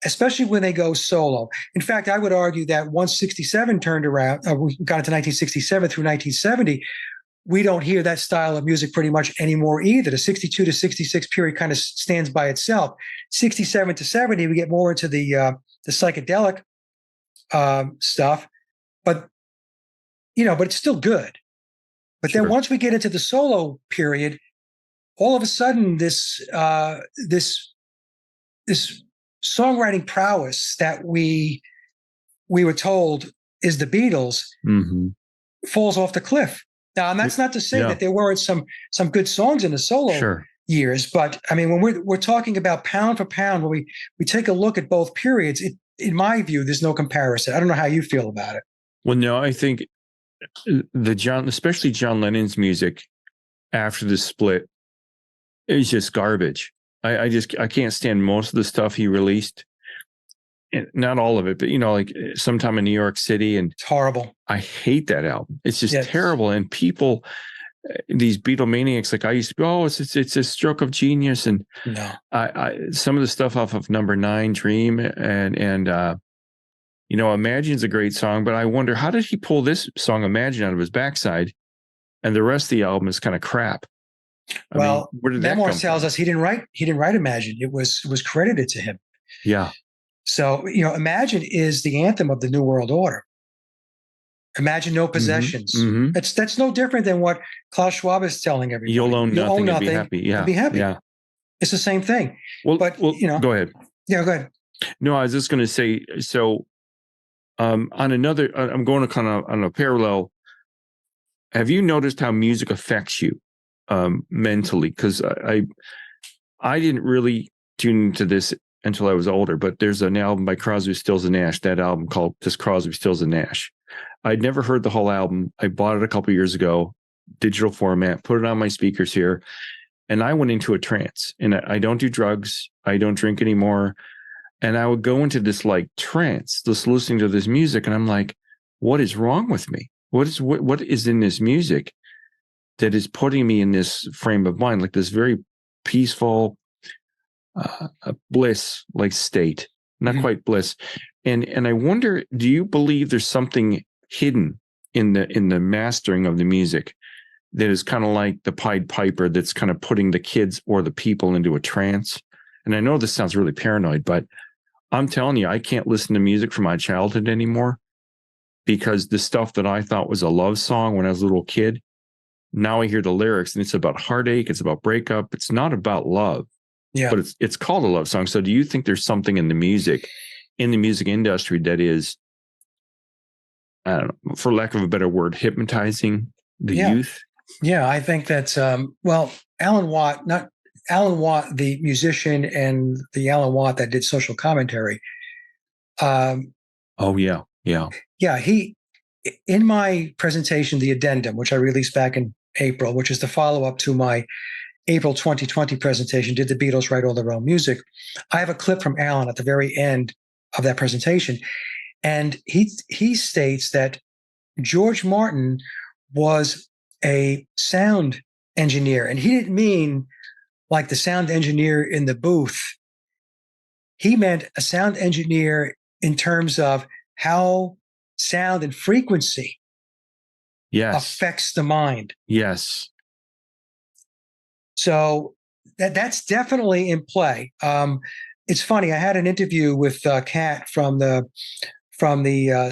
especially when they go solo. In fact, I would argue that once 67 turned around, we got into 1967 through 1970, we don't hear that style of music pretty much anymore either. The 62 to 66 period kind of stands by itself. 67 to 70, we get more into the psychedelic stuff, but it's still good. But then once we get into the solo period, all of a sudden this songwriting prowess that we were told is the Beatles falls off the cliff. Now, and that's not to say that there weren't some good songs in the solo years, but I mean, when we're talking about pound for pound, when we take a look at both periods, in my view, there's no comparison. I don't know how you feel about it. Well, no, I think especially John Lennon's music after the split is just garbage. I can't stand most of the stuff he released. Not all of it, but like Sometime in New York City, and it's horrible. I hate that album. It's just terrible. And people, these Beatlemaniacs, like I used to be, it's a stroke of genius. And no, I some of the stuff off of Number 9, Dream, and Imagine's a great song, but I wonder, how did he pull this song Imagine out of his backside, and the rest of the album is kind of crap? I mean, where did Memoirs tells us he didn't write Imagine. It was credited to him. Yeah. So, Imagine is the anthem of the New World Order. Imagine no possessions. That's no different than what Klaus Schwab is telling everybody. You'll own nothing and be happy. Yeah. And be happy. Yeah. It's the same thing. Well, go ahead. Yeah, go ahead. No, I was just going to say, so on another, I'm going to kind of on a parallel. Have you noticed how music affects you mentally? Because I didn't really tune into this until I was older, but there's an album by Crosby, Stills and Nash, that album called just Crosby, Stills and Nash. I'd never heard the whole album. I bought it a couple years ago, digital format, put it on my speakers here, and I went into a trance. And I don't do drugs. I don't drink anymore. And I would go into this like trance, just listening to this music. And I'm like, what is wrong with me? What is in this music that is putting me in this frame of mind, like this very peaceful, bliss like state, not quite bliss. And I wonder, do you believe there's something hidden in the mastering of the music that is kind of like the Pied Piper that's kind of putting the kids or the people into a trance? And I know this sounds really paranoid, but I'm telling you, I can't listen to music from my childhood anymore, because the stuff that I thought was a love song when I was a little kid, now I hear the lyrics and it's about heartache, it's about breakup, it's not about love. Yeah. But it's called a love song. So do you think there's something in the music industry that is, I don't know, for lack of a better word, hypnotizing the youth? Yeah, I think that's Alan Watt, the musician, and the Alan Watt that did Social Commentary. He, in my presentation, The Addendum, which I released back in April, which is the follow-up to my April 2020 presentation, Did the Beatles Write All Their Own Music? I have a clip from Alan at the very end of that presentation. And he states that George Martin was a sound engineer. And he didn't mean like the sound engineer in the booth. He meant a sound engineer in terms of how sound and frequency affects the mind. Yes. So that's definitely in play. it's funny. I had an interview with Kat from the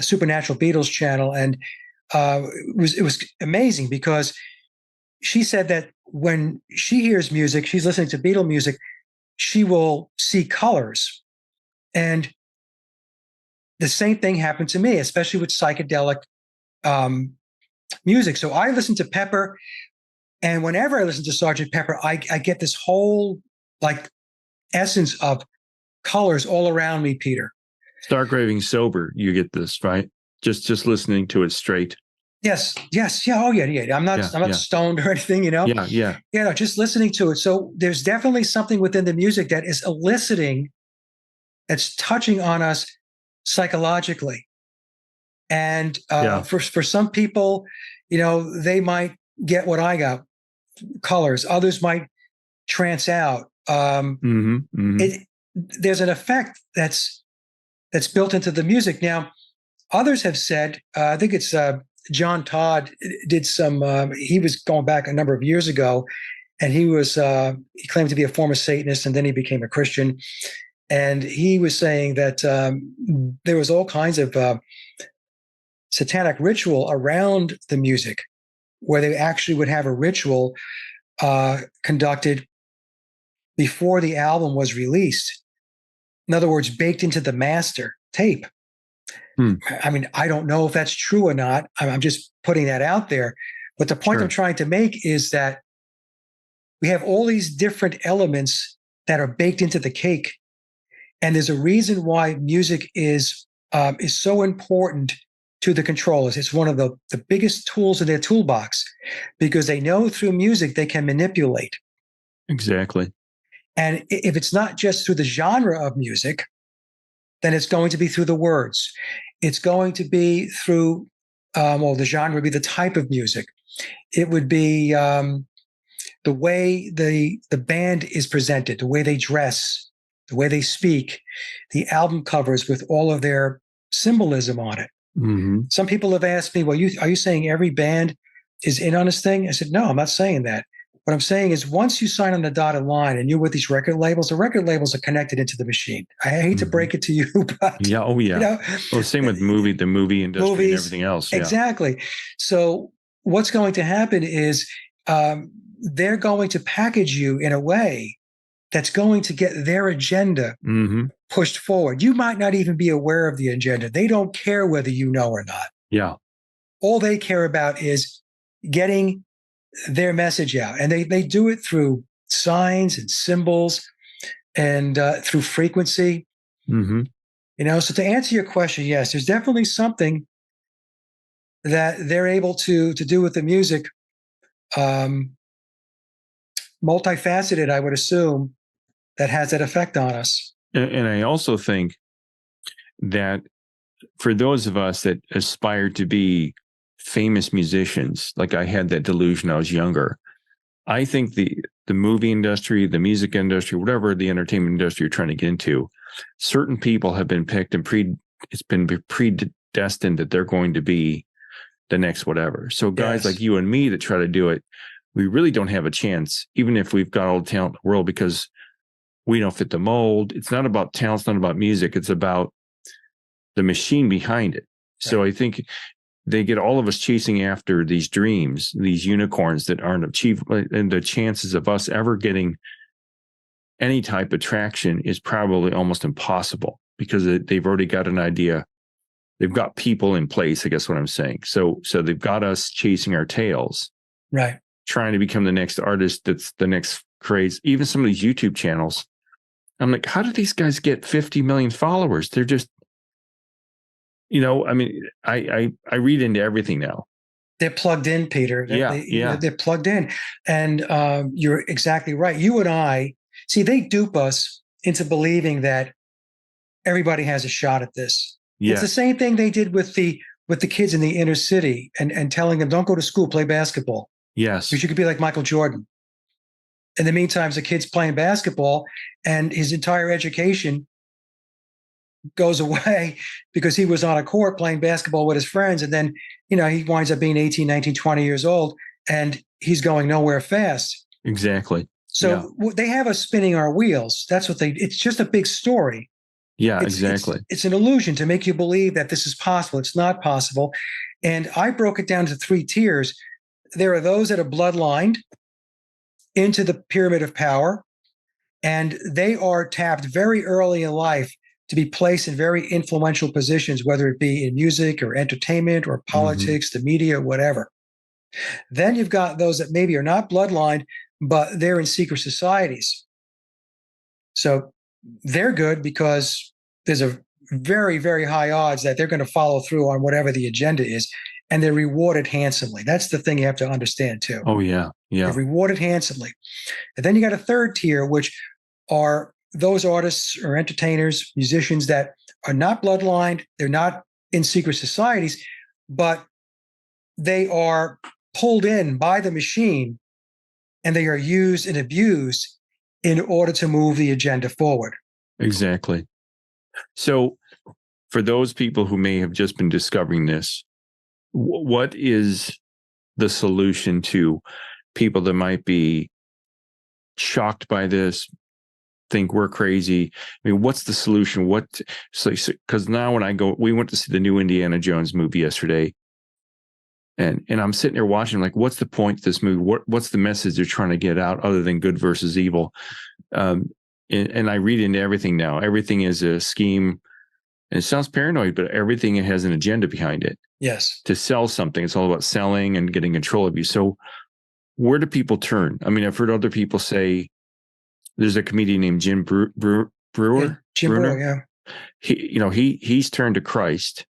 Supernatural Beatles channel, and it was amazing because she said that when she hears music, she's listening to Beatle music, she will see colors, and the same thing happened to me, especially with psychedelic um, music. So I listen to Pepper, and whenever I listen to Sergeant Pepper, I get this whole like essence of colors all around me, Peter. Stark raving sober, you get this, right? Just listening to it straight. Yes, yes, yeah, oh yeah. I'm not stoned or anything, Yeah. No, just listening to it. So there's definitely something within the music that is eliciting, that's touching on us psychologically. And for some people, they might get what I got, colors. Others might trance out. There's an effect that's built into the music. Now, others have said, I think it's John Todd did some. He was going back a number of years ago, and he claimed to be a former Satanist, and then he became a Christian. And he was saying that there was all kinds of satanic ritual around the music, where they actually would have a ritual conducted before the album was released. In other words, baked into the master tape. I mean, I don't know if that's true or not. I'm just putting that out there. But the point I'm trying to make is that we have all these different elements that are baked into the cake. And there's a reason why music is so important to the controllers. It's one of the biggest tools in their toolbox, because they know through music they can manipulate. Exactly. And if it's not just through the genre of music, then it's going to be through the words. It's going to be through, the genre would be the type of music. It would be the way the band is presented, the way they dress, the way they speak, the album covers with all of their symbolism on it. Mm-hmm. Some people have asked me, well, are you saying every band is in on this thing? I said, no, I'm not saying that. What I'm saying is, once you sign on the dotted line and you're with these record labels, the record labels are connected into the machine. I hate to break it to you, but Same with the movie industry, movies, and everything else. Yeah. Exactly. So what's going to happen is they're going to package you in a way that's going to get their agenda pushed forward. You might not even be aware of the agenda. They don't care whether you know or not. Yeah. All they care about is getting their message out. And they do it through signs and symbols and through frequency. Mm-hmm. So to answer your question, yes, there's definitely something that they're able to do with the music. Multifaceted, I would assume, that has that effect on us. And I also think that for those of us that aspire to be famous musicians, like I had that delusion I was younger, I think the movie industry, the music industry, whatever the entertainment industry you're trying to get into, certain people have been picked and it's been predestined that they're going to be the next whatever. So guys like you and me that try to do it, we really don't have a chance, even if we've got all the talent in the world, because we don't fit the mold. It's not about talent. It's not about music. It's about the machine behind it. Right. So I think they get all of us chasing after these dreams, these unicorns that aren't achievable. And the chances of us ever getting any type of traction is probably almost impossible, because they've already got an idea. They've got people in place, I guess what I'm saying. So they've got us chasing our tails. Right. Trying to become the next artist that's the next craze. Even some of these YouTube channels, I'm like, how do these guys get 50 million followers? They're just, I mean, I read into everything now. They're plugged in, Peter. They're plugged in. And you're exactly right. You and I, see, they dupe us into believing that everybody has a shot at this. Yes. It's the same thing they did with the kids in the inner city and telling them, don't go to school, play basketball. Yes. Because you could be like Michael Jordan. In the meantime, the kid's playing basketball and his entire education goes away because he was on a court playing basketball with his friends. And then, he winds up being 18, 19, 20 years old, and he's going nowhere fast. Exactly. So they have us spinning our wheels. That's what it's just a big story. Yeah, exactly. It's an illusion to make you believe that this is possible. It's not possible. And I broke it down to 3 tiers. There are those that are bloodlined into the pyramid of power, and they are tapped very early in life to be placed in very influential positions, whether it be in music or entertainment or politics, the media, whatever. Then you've got those that maybe are not bloodlined, but they're in secret societies. So they're good because there's a very, very high odds that they're going to follow through on whatever the agenda is, and they're rewarded handsomely. That's the thing you have to understand too. Oh, yeah. Yeah. They're rewarded handsomely. And then you got a third tier, which are those artists or entertainers, musicians that are not bloodlined. They're not in secret societies, but they are pulled in by the machine and they are used and abused in order to move the agenda forward. Exactly. So for those people who may have just been discovering this, what is the solution to people that might be shocked by this, think we're crazy? I mean, what's the solution? Because now when we went to see the new Indiana Jones movie yesterday, and I'm sitting there watching, like, what's the point of this movie? What's the message they're trying to get out other than good versus evil? And I read into everything now. Everything is a scheme. And it sounds paranoid, but everything has an agenda behind it. Yes. To sell something. It's all about selling and getting control of you. So where do people turn? I mean, I've heard other people say, there's a comedian named Jim Brewer. Yeah, Jim Brewer, yeah. He's turned to Christ,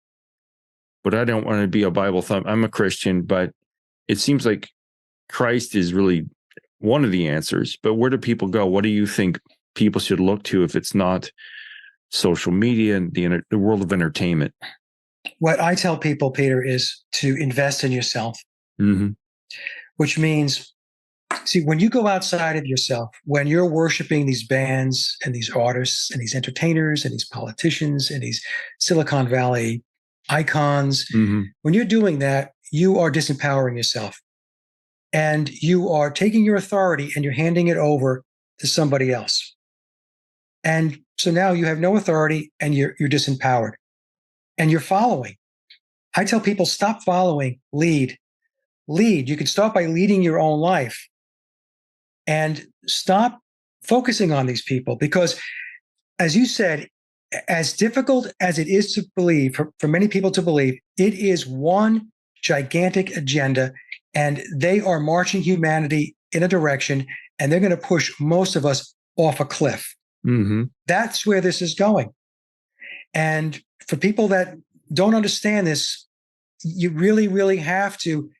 but I don't want to be a Bible thump. I'm a Christian, but it seems like Christ is really one of the answers. But where do people go? What do you think people should look to if it's not social media and the world of entertainment? What I tell people, Peter, is to invest in yourself, which means, see, when you go outside of yourself, when you're worshiping these bands and these artists and these entertainers and these politicians and these Silicon Valley icons, when you're doing that, you are disempowering yourself. And you are taking your authority and you're handing it over to somebody else. And so now you have no authority and you're disempowered. And you're following. I tell people, stop following, lead. Lead. You can start by leading your own life. And stop focusing on these people because, as you said, as difficult as it is to believe, for many people to believe, it is one gigantic agenda, and they are marching humanity in a direction, and they're going to push most of us off a cliff. That's where this is going. And for people that don't understand this, you really, really have to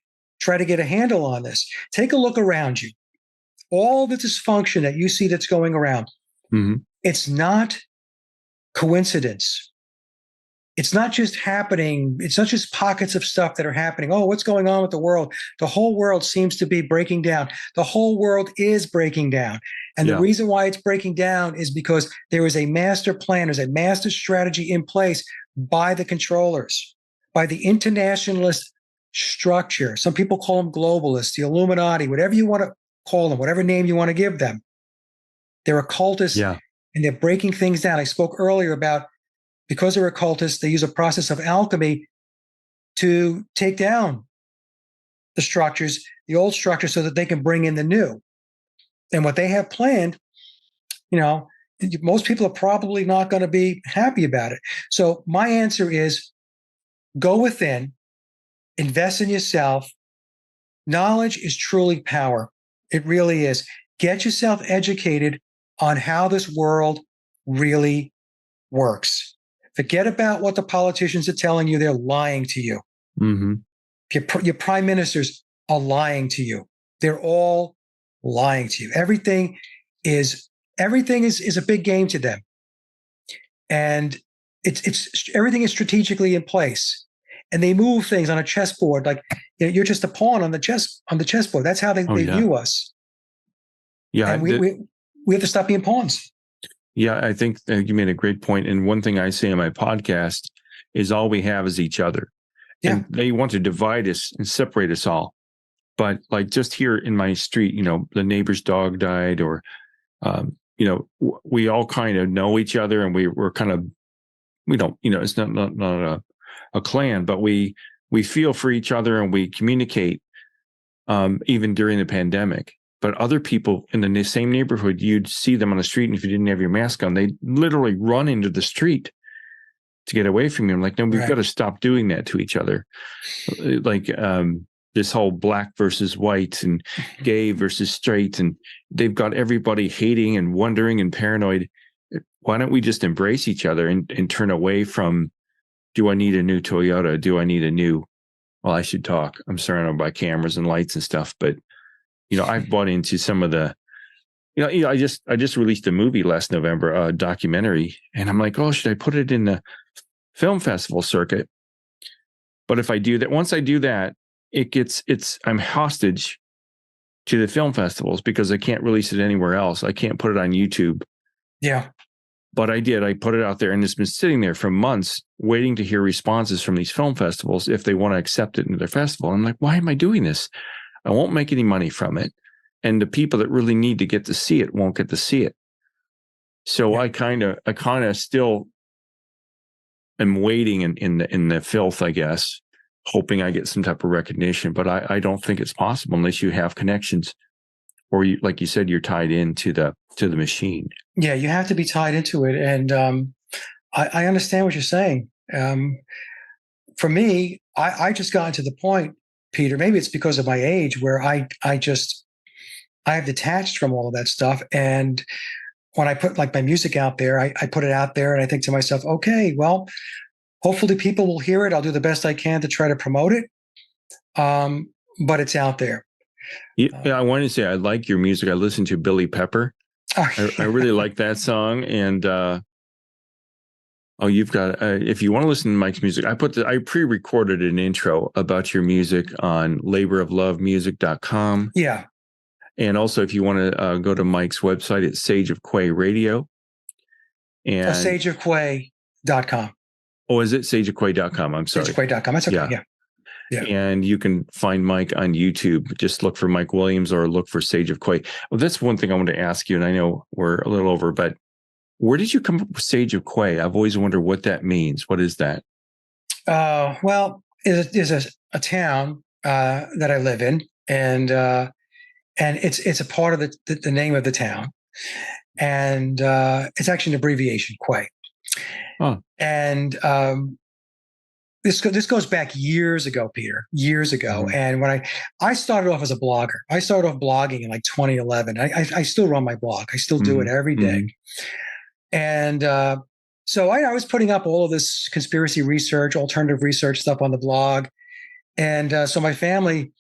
try to get a handle on this. Take a look around you. All the dysfunction that you see that's going around, it's not coincidence. It's not just happening. It's not just pockets of stuff that are happening. Oh, what's going on with the world? The whole world seems to be breaking down. The whole world is breaking down. And the reason why it's breaking down is because there is a master plan, there's a master strategy in place by the controllers, by the internationalist structure. Some people call them globalists, the Illuminati, whatever you want to call them, whatever name you want to give them. They're occultists and they're breaking things down. I spoke earlier about, because they're occultists, they use a process of alchemy to take down the structures, the old structure, so that they can bring in the new. And what they have planned, most people are probably not going to be happy about it. So my answer is go within, invest in yourself. Knowledge is truly power. It really is. Get yourself educated on how this world really works. Forget about what the politicians are telling you. They're lying to you. Your prime ministers are lying to you. They're all lying to you. Everything is a big game to them. And everything is strategically in place. And they move things on a chessboard like you're just a pawn on the chessboard. That's how they view us. Yeah, and we have to stop being pawns. Yeah, I think you made a great point. And one thing I say on my podcast is all we have is each other. Yeah. And they want to divide us and separate us all. But like just here in my street, the neighbor's dog died, or, we all kind of know each other, and we're kind of, we don't, it's not a clan, but we feel for each other and we communicate, even during the pandemic. But other people in the same neighborhood, you'd see them on the street, and if you didn't have your mask on, they literally run into the street to get away from you. I'm like, no, we've got to stop doing that to each other. Like, this whole black versus white and gay versus straight, and they've got everybody hating and wondering and paranoid. Why don't we just embrace each other and turn away from, do I need a new Toyota? Do I need a new, well, I should talk. I'm surrounded by cameras and lights and stuff, but I've bought into some of the, I just released a movie last November, a documentary, and I'm like, oh, should I put it in the film festival circuit? But if I do that, once I do that, I'm hostage to the film festivals because I can't release it anywhere else. I can't put it on YouTube. Yeah. But I put it out there, and it's been sitting there for months waiting to hear responses from these film festivals if they want to accept it into their festival. I'm like, why am I doing this? I won't make any money from it. And the people that really need to get to see it won't get to see it. So I kind of still am waiting in the filth, I guess, hoping I get some type of recognition. But I don't think it's possible unless you have connections, or you, like you said, you're tied into the machine. Yeah, you have to be tied into it. And I understand what you're saying. For me, I just gotten to the point, Peter, maybe it's because of my age, where I have detached from all of that stuff. And when I put like my music out there, I put it out there, and I think to myself, okay, well, hopefully people will hear it. I'll do the best I can to try to promote it. But it's out there. Yeah, I wanted to say I like your music. I listened to Billy Pepper. I really like that song. And you've got, if you want to listen to Mike's music, I pre-recorded an intro about your music on laboroflovemusic.com. Yeah. And also, if you want to go to Mike's website, it's Sage of Quay Radio. And sageofquay.com. Oh, is it sageofquay.com? I'm sorry. Sageofquay.com. That's okay. Yeah. And you can find Mike on YouTube. Just look for Mike Williams or look for Sage of Quay. Well, that's one thing I want to ask you, and I know we're a little over, but where did you come up with Sage of Quay? I've always wondered what that means. What is that? Well, there's a town that I live in, and it's a part of the name of the town, and it's actually an abbreviation, Quay. Oh. And this goes back years ago, Peter, years ago. Mm-hmm. And when I started off as a blogger, I started off blogging in like 2011. I still run my blog. I still do it every day. And so I was putting up all of this conspiracy research, alternative research stuff on the blog. And so my family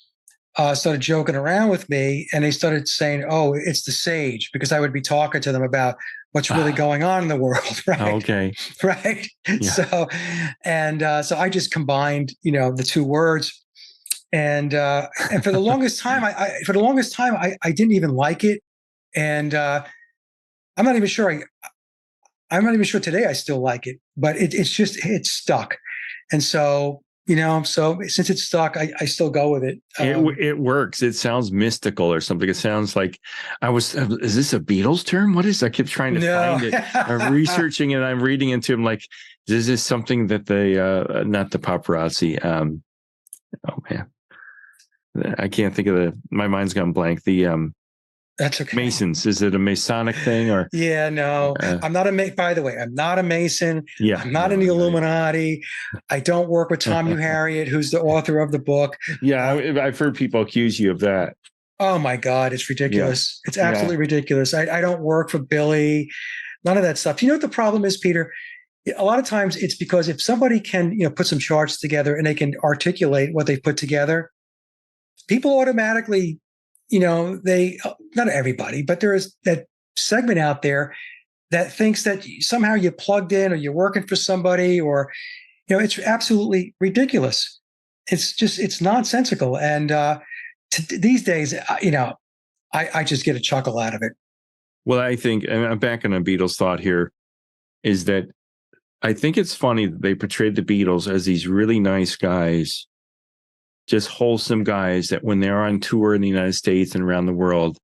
started joking around with me, and they started saying, oh, it's the sage, because I would be talking to them about what's really going on in the world, right? Okay. Right. Yeah. So I just combined, the two words, and for the longest time, I didn't even like it, and I'm not even sure today I still like it, but it's stuck, and so. So since it's stuck, I still go with it. It works. It sounds mystical or something. It sounds like is this a Beatles term? What is, I kept trying to find it. I'm researching it. I'm reading into it. I'm like, is this something that they, not the paparazzi. Oh man, I can't think of my mind's gone blank. That's okay. Masons. Is it a Masonic thing or? Yeah, no, I'm not by the way, I'm not a Mason. Yeah. I'm not in the Illuminati. I don't work with Tom Harriet, who's the author of the book. Yeah. I've heard people accuse you of that. Oh my God. It's ridiculous. Yeah. It's absolutely ridiculous. I don't work for Billy, none of that stuff. You know what the problem is, Peter? A lot of times it's because if somebody can, put some charts together and they can articulate what they put together, people automatically, not everybody, but there is that segment out there that thinks that somehow you plugged in or you're working for somebody, or, it's absolutely ridiculous. It's nonsensical. And these days, I just get a chuckle out of it. Well, I think, and I'm back on a Beatles thought here, is that I think it's funny that they portrayed the Beatles as these really nice guys, just wholesome guys that when they're on tour in the United States and around the world,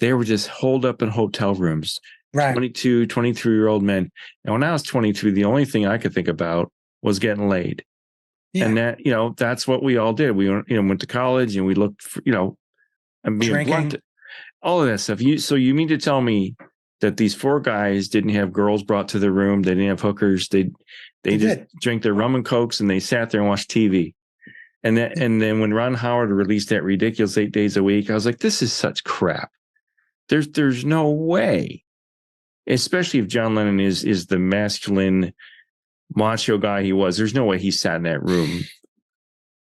they were just holed up in hotel rooms, Right. 22, 23-year-old men. And when I was 22, the only thing I could think about was getting laid. Yeah. And that, that's what we all did. We went to college and we looked for, I'm being Drinking. blunt, all of that stuff. So you mean to tell me that these four guys didn't have girls brought to their room? They didn't have hookers. They just drank their rum and cokes and they sat there and watched TV. And then when Ron Howard released that ridiculous 8 days a week, I was like, this is such crap. There's no way, especially if John Lennon is the masculine macho guy he was. There's no way he sat in that room.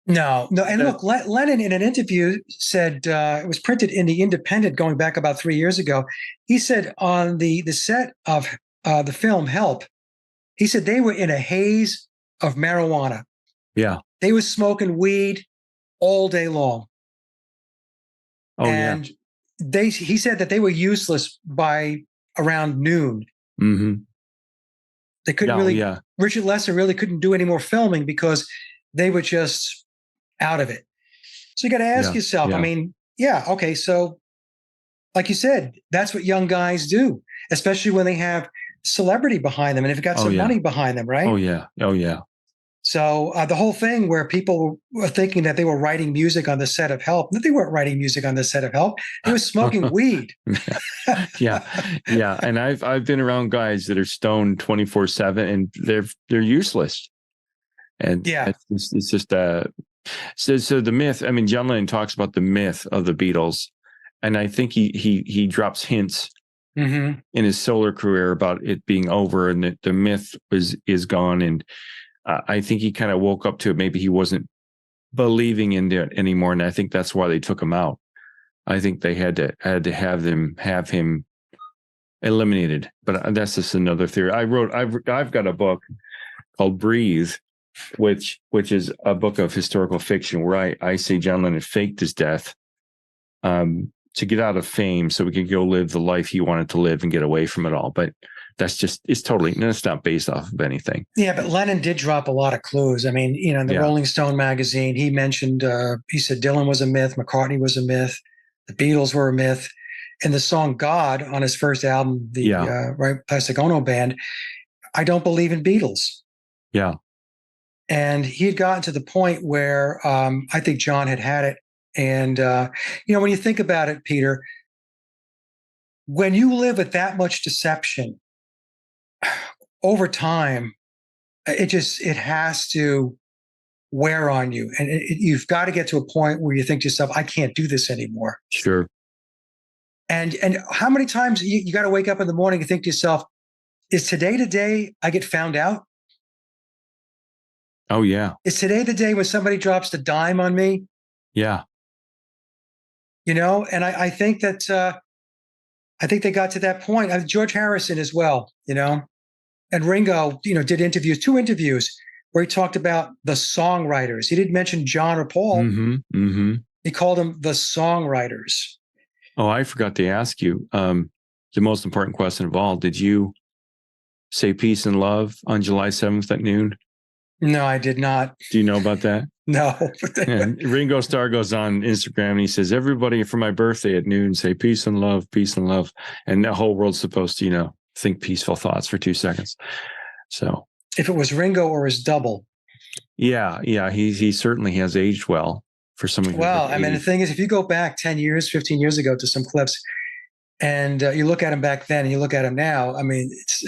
No. And look, Lennon in an interview said, it was printed in the Independent going back about 3 years ago. He said on the set of the film Help, he said they were in a haze of marijuana. Yeah. They were smoking weed all day long. Oh, and he said that they were useless by around noon. Mm-hmm. They couldn't Richard Lester really couldn't do any more filming because they were just out of it. So you got to ask yourself, I mean, okay. So like you said, that's what young guys do, especially when they have celebrity behind them and they've got some money behind them, right? Oh, yeah. So the whole thing where people were thinking that they were writing music on the set of Help, that they weren't writing music on the set of Help. They were smoking weed. Yeah. And I've been around guys that are stoned 24/7 and they're useless. And it's just so the myth. I mean, John Lennon talks about the myth of the Beatles, and I think he drops hints in his solo career about it being over and that the myth is gone. And I think he kind of woke up to it. Maybe he wasn't believing in it anymore, and I think that's why they took him out. I think they had to have him eliminated. But that's just another theory. I've got a book called Breathe, which is a book of historical fiction where I say John Lennon faked his death to get out of fame so we could go live the life he wanted to live and get away from it all. But it's not based off of anything. Yeah, but Lennon did drop a lot of clues. I mean, in the Rolling Stone magazine, he mentioned, he said Dylan was a myth, McCartney was a myth, the Beatles were a myth. And the song God on his first album, the Plastic Ono Band, I don't believe in Beatles. Yeah. And he had gotten to the point where I think John had it. And, when you think about it, Peter, when you live with that much deception over time, it has to wear on you. And you've got to get to a point where you think to yourself, I can't do this anymore. Sure. And how many times you got to wake up in the morning and think to yourself, is today the day I get found out? Oh, yeah. Is today the day when somebody drops the dime on me? Yeah. And I think that I think they got to that point. George Harrison as well, and Ringo, did two interviews where he talked about the songwriters. He didn't mention John or Paul. He called them the songwriters. Oh, I forgot to ask you the most important question of all. Did you say peace and love on July 7th at noon? No, I did not. Do you know about that? No. Ringo Starr goes on Instagram and he says, everybody for my birthday at noon, say peace and love, peace and love. And the whole world's supposed to, think peaceful thoughts for 2 seconds. So if it was Ringo or his double. Yeah. He certainly has aged well for someone. Well, I mean, the thing is, if you go back 10 years, 15 years ago to some clips and you look at him back then and you look at him now, I mean, it's,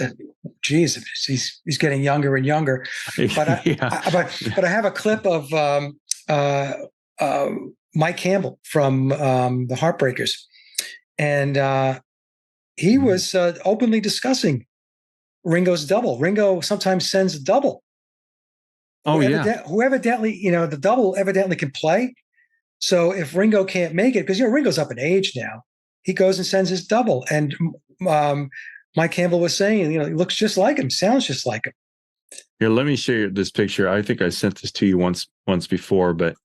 he's getting younger and younger. But I have a clip of Mike Campbell from the Heartbreakers. And he was openly discussing Ringo's double. Ringo sometimes sends a double. Who evidently, the double evidently can play. So if Ringo can't make it, because Ringo's up in age now, he goes and sends his double. And Mike Campbell was saying, he looks just like him, sounds just like him. Here, let me show you this picture. I think I sent this to you once before, but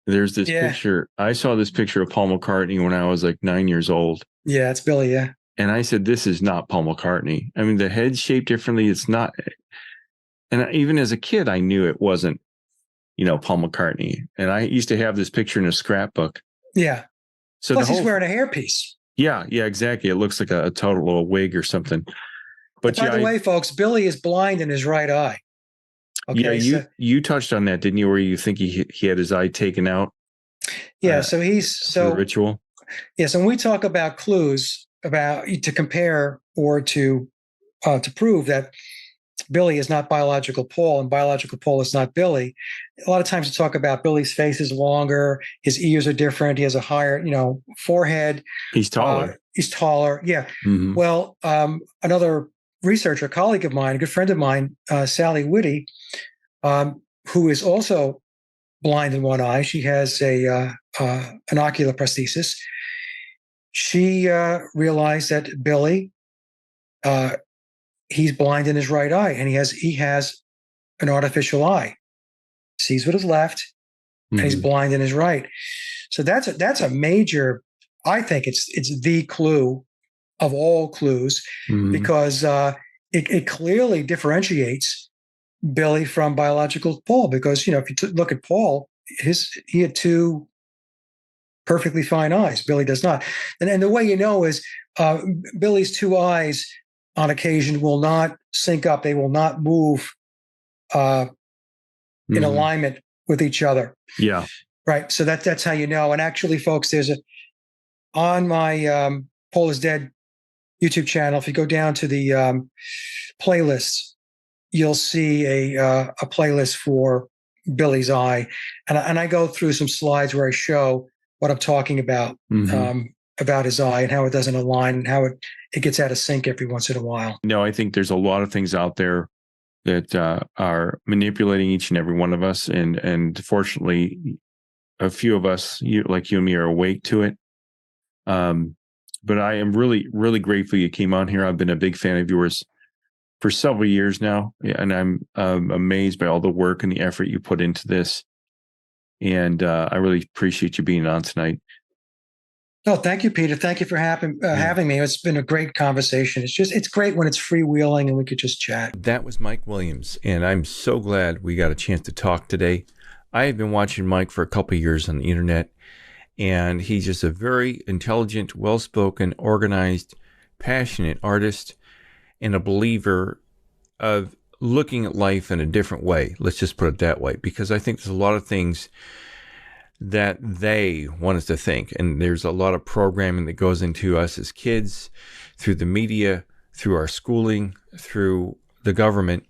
there's this picture. I saw this picture of Paul McCartney when I was like 9 years old. Yeah, it's Billy. Yeah. And I said, this is not Paul McCartney. I mean, the head's shaped differently. It's not. And even as a kid, I knew it wasn't, Paul McCartney. And I used to have this picture in a scrapbook. Yeah. So plus he's wearing a hairpiece. Yeah, exactly. It looks like a total little wig or something. But by the way, folks, Billy is blind in his right eye. Okay, yeah, you touched on that, didn't you? Where you think he had his eye taken out? Yeah, so the ritual. Yes, and we talk about clues to compare or to prove that Billy is not biological Paul and biological Paul is not Billy. A lot of times we talk about Billy's face is longer, his ears are different, he has a higher, forehead. He's taller. Yeah. Mm-hmm. Well, another researcher, a colleague of mine, a good friend of mine, Sally Whitty, who is also blind in one eye. She has an ocular prosthesis. She realized that Billy, he's blind in his right eye, and he has an artificial eye. Sees with his left, and he's blind in his right. So that's a major. I think it's the clue of all clues because it clearly differentiates Billy from biological Paul. Because if you look at Paul, he had two perfectly fine eyes. Billy does not, and the way is Billy's two eyes on occasion will not sync up. They will not move in alignment with each other. Yeah. Right. So that's how And actually, folks, there's on my Paul is Dead YouTube channel, if you go down to the playlists, you'll see a playlist for Billy's eye. And I go through some slides where I show what I'm talking about his eye and how it doesn't align and how it gets out of sync every once in a while. No, I think there's a lot of things out there that are manipulating each and every one of us. And fortunately, a few of us, like you and me, are awake to it. But I am really, really grateful you came on here. I've been a big fan of yours for several years now. And I'm amazed by all the work and the effort you put into this. And I really appreciate you being on tonight. Oh, thank you, Peter. Thank you for having me. It's been a great conversation. It's great when it's freewheeling and we could just chat. That was Mike Williams, and I'm so glad we got a chance to talk today. I have been watching Mike for a couple of years on the internet, and he's just a very intelligent, well-spoken, organized, passionate artist and a believer of looking at life in a different way. Let's just put it that way, because I think there's a lot of things that they want us to think. And there's a lot of programming that goes into us as kids, through the media, through our schooling, through the government,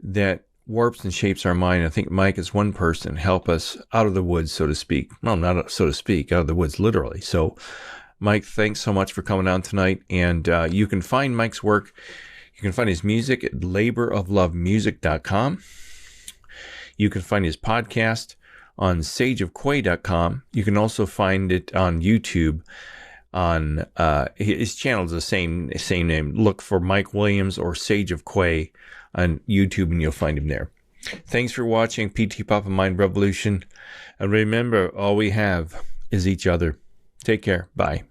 that warps and shapes our mind. I think Mike is one person help us out of the woods, so to speak. Well, not so to speak, out of the woods, literally. So, Mike, thanks so much for coming on tonight. And you can find Mike's work. You can find his music at laboroflovemusic.com. You can find his podcast on sageofquay.com. You can also find it on YouTube. On his channel is the same name. Look for Mike Williams or Sage of Quay on YouTube, and you'll find him there. Thanks for watching PTPop and Mind Revolution. And remember, all we have is each other. Take care. Bye.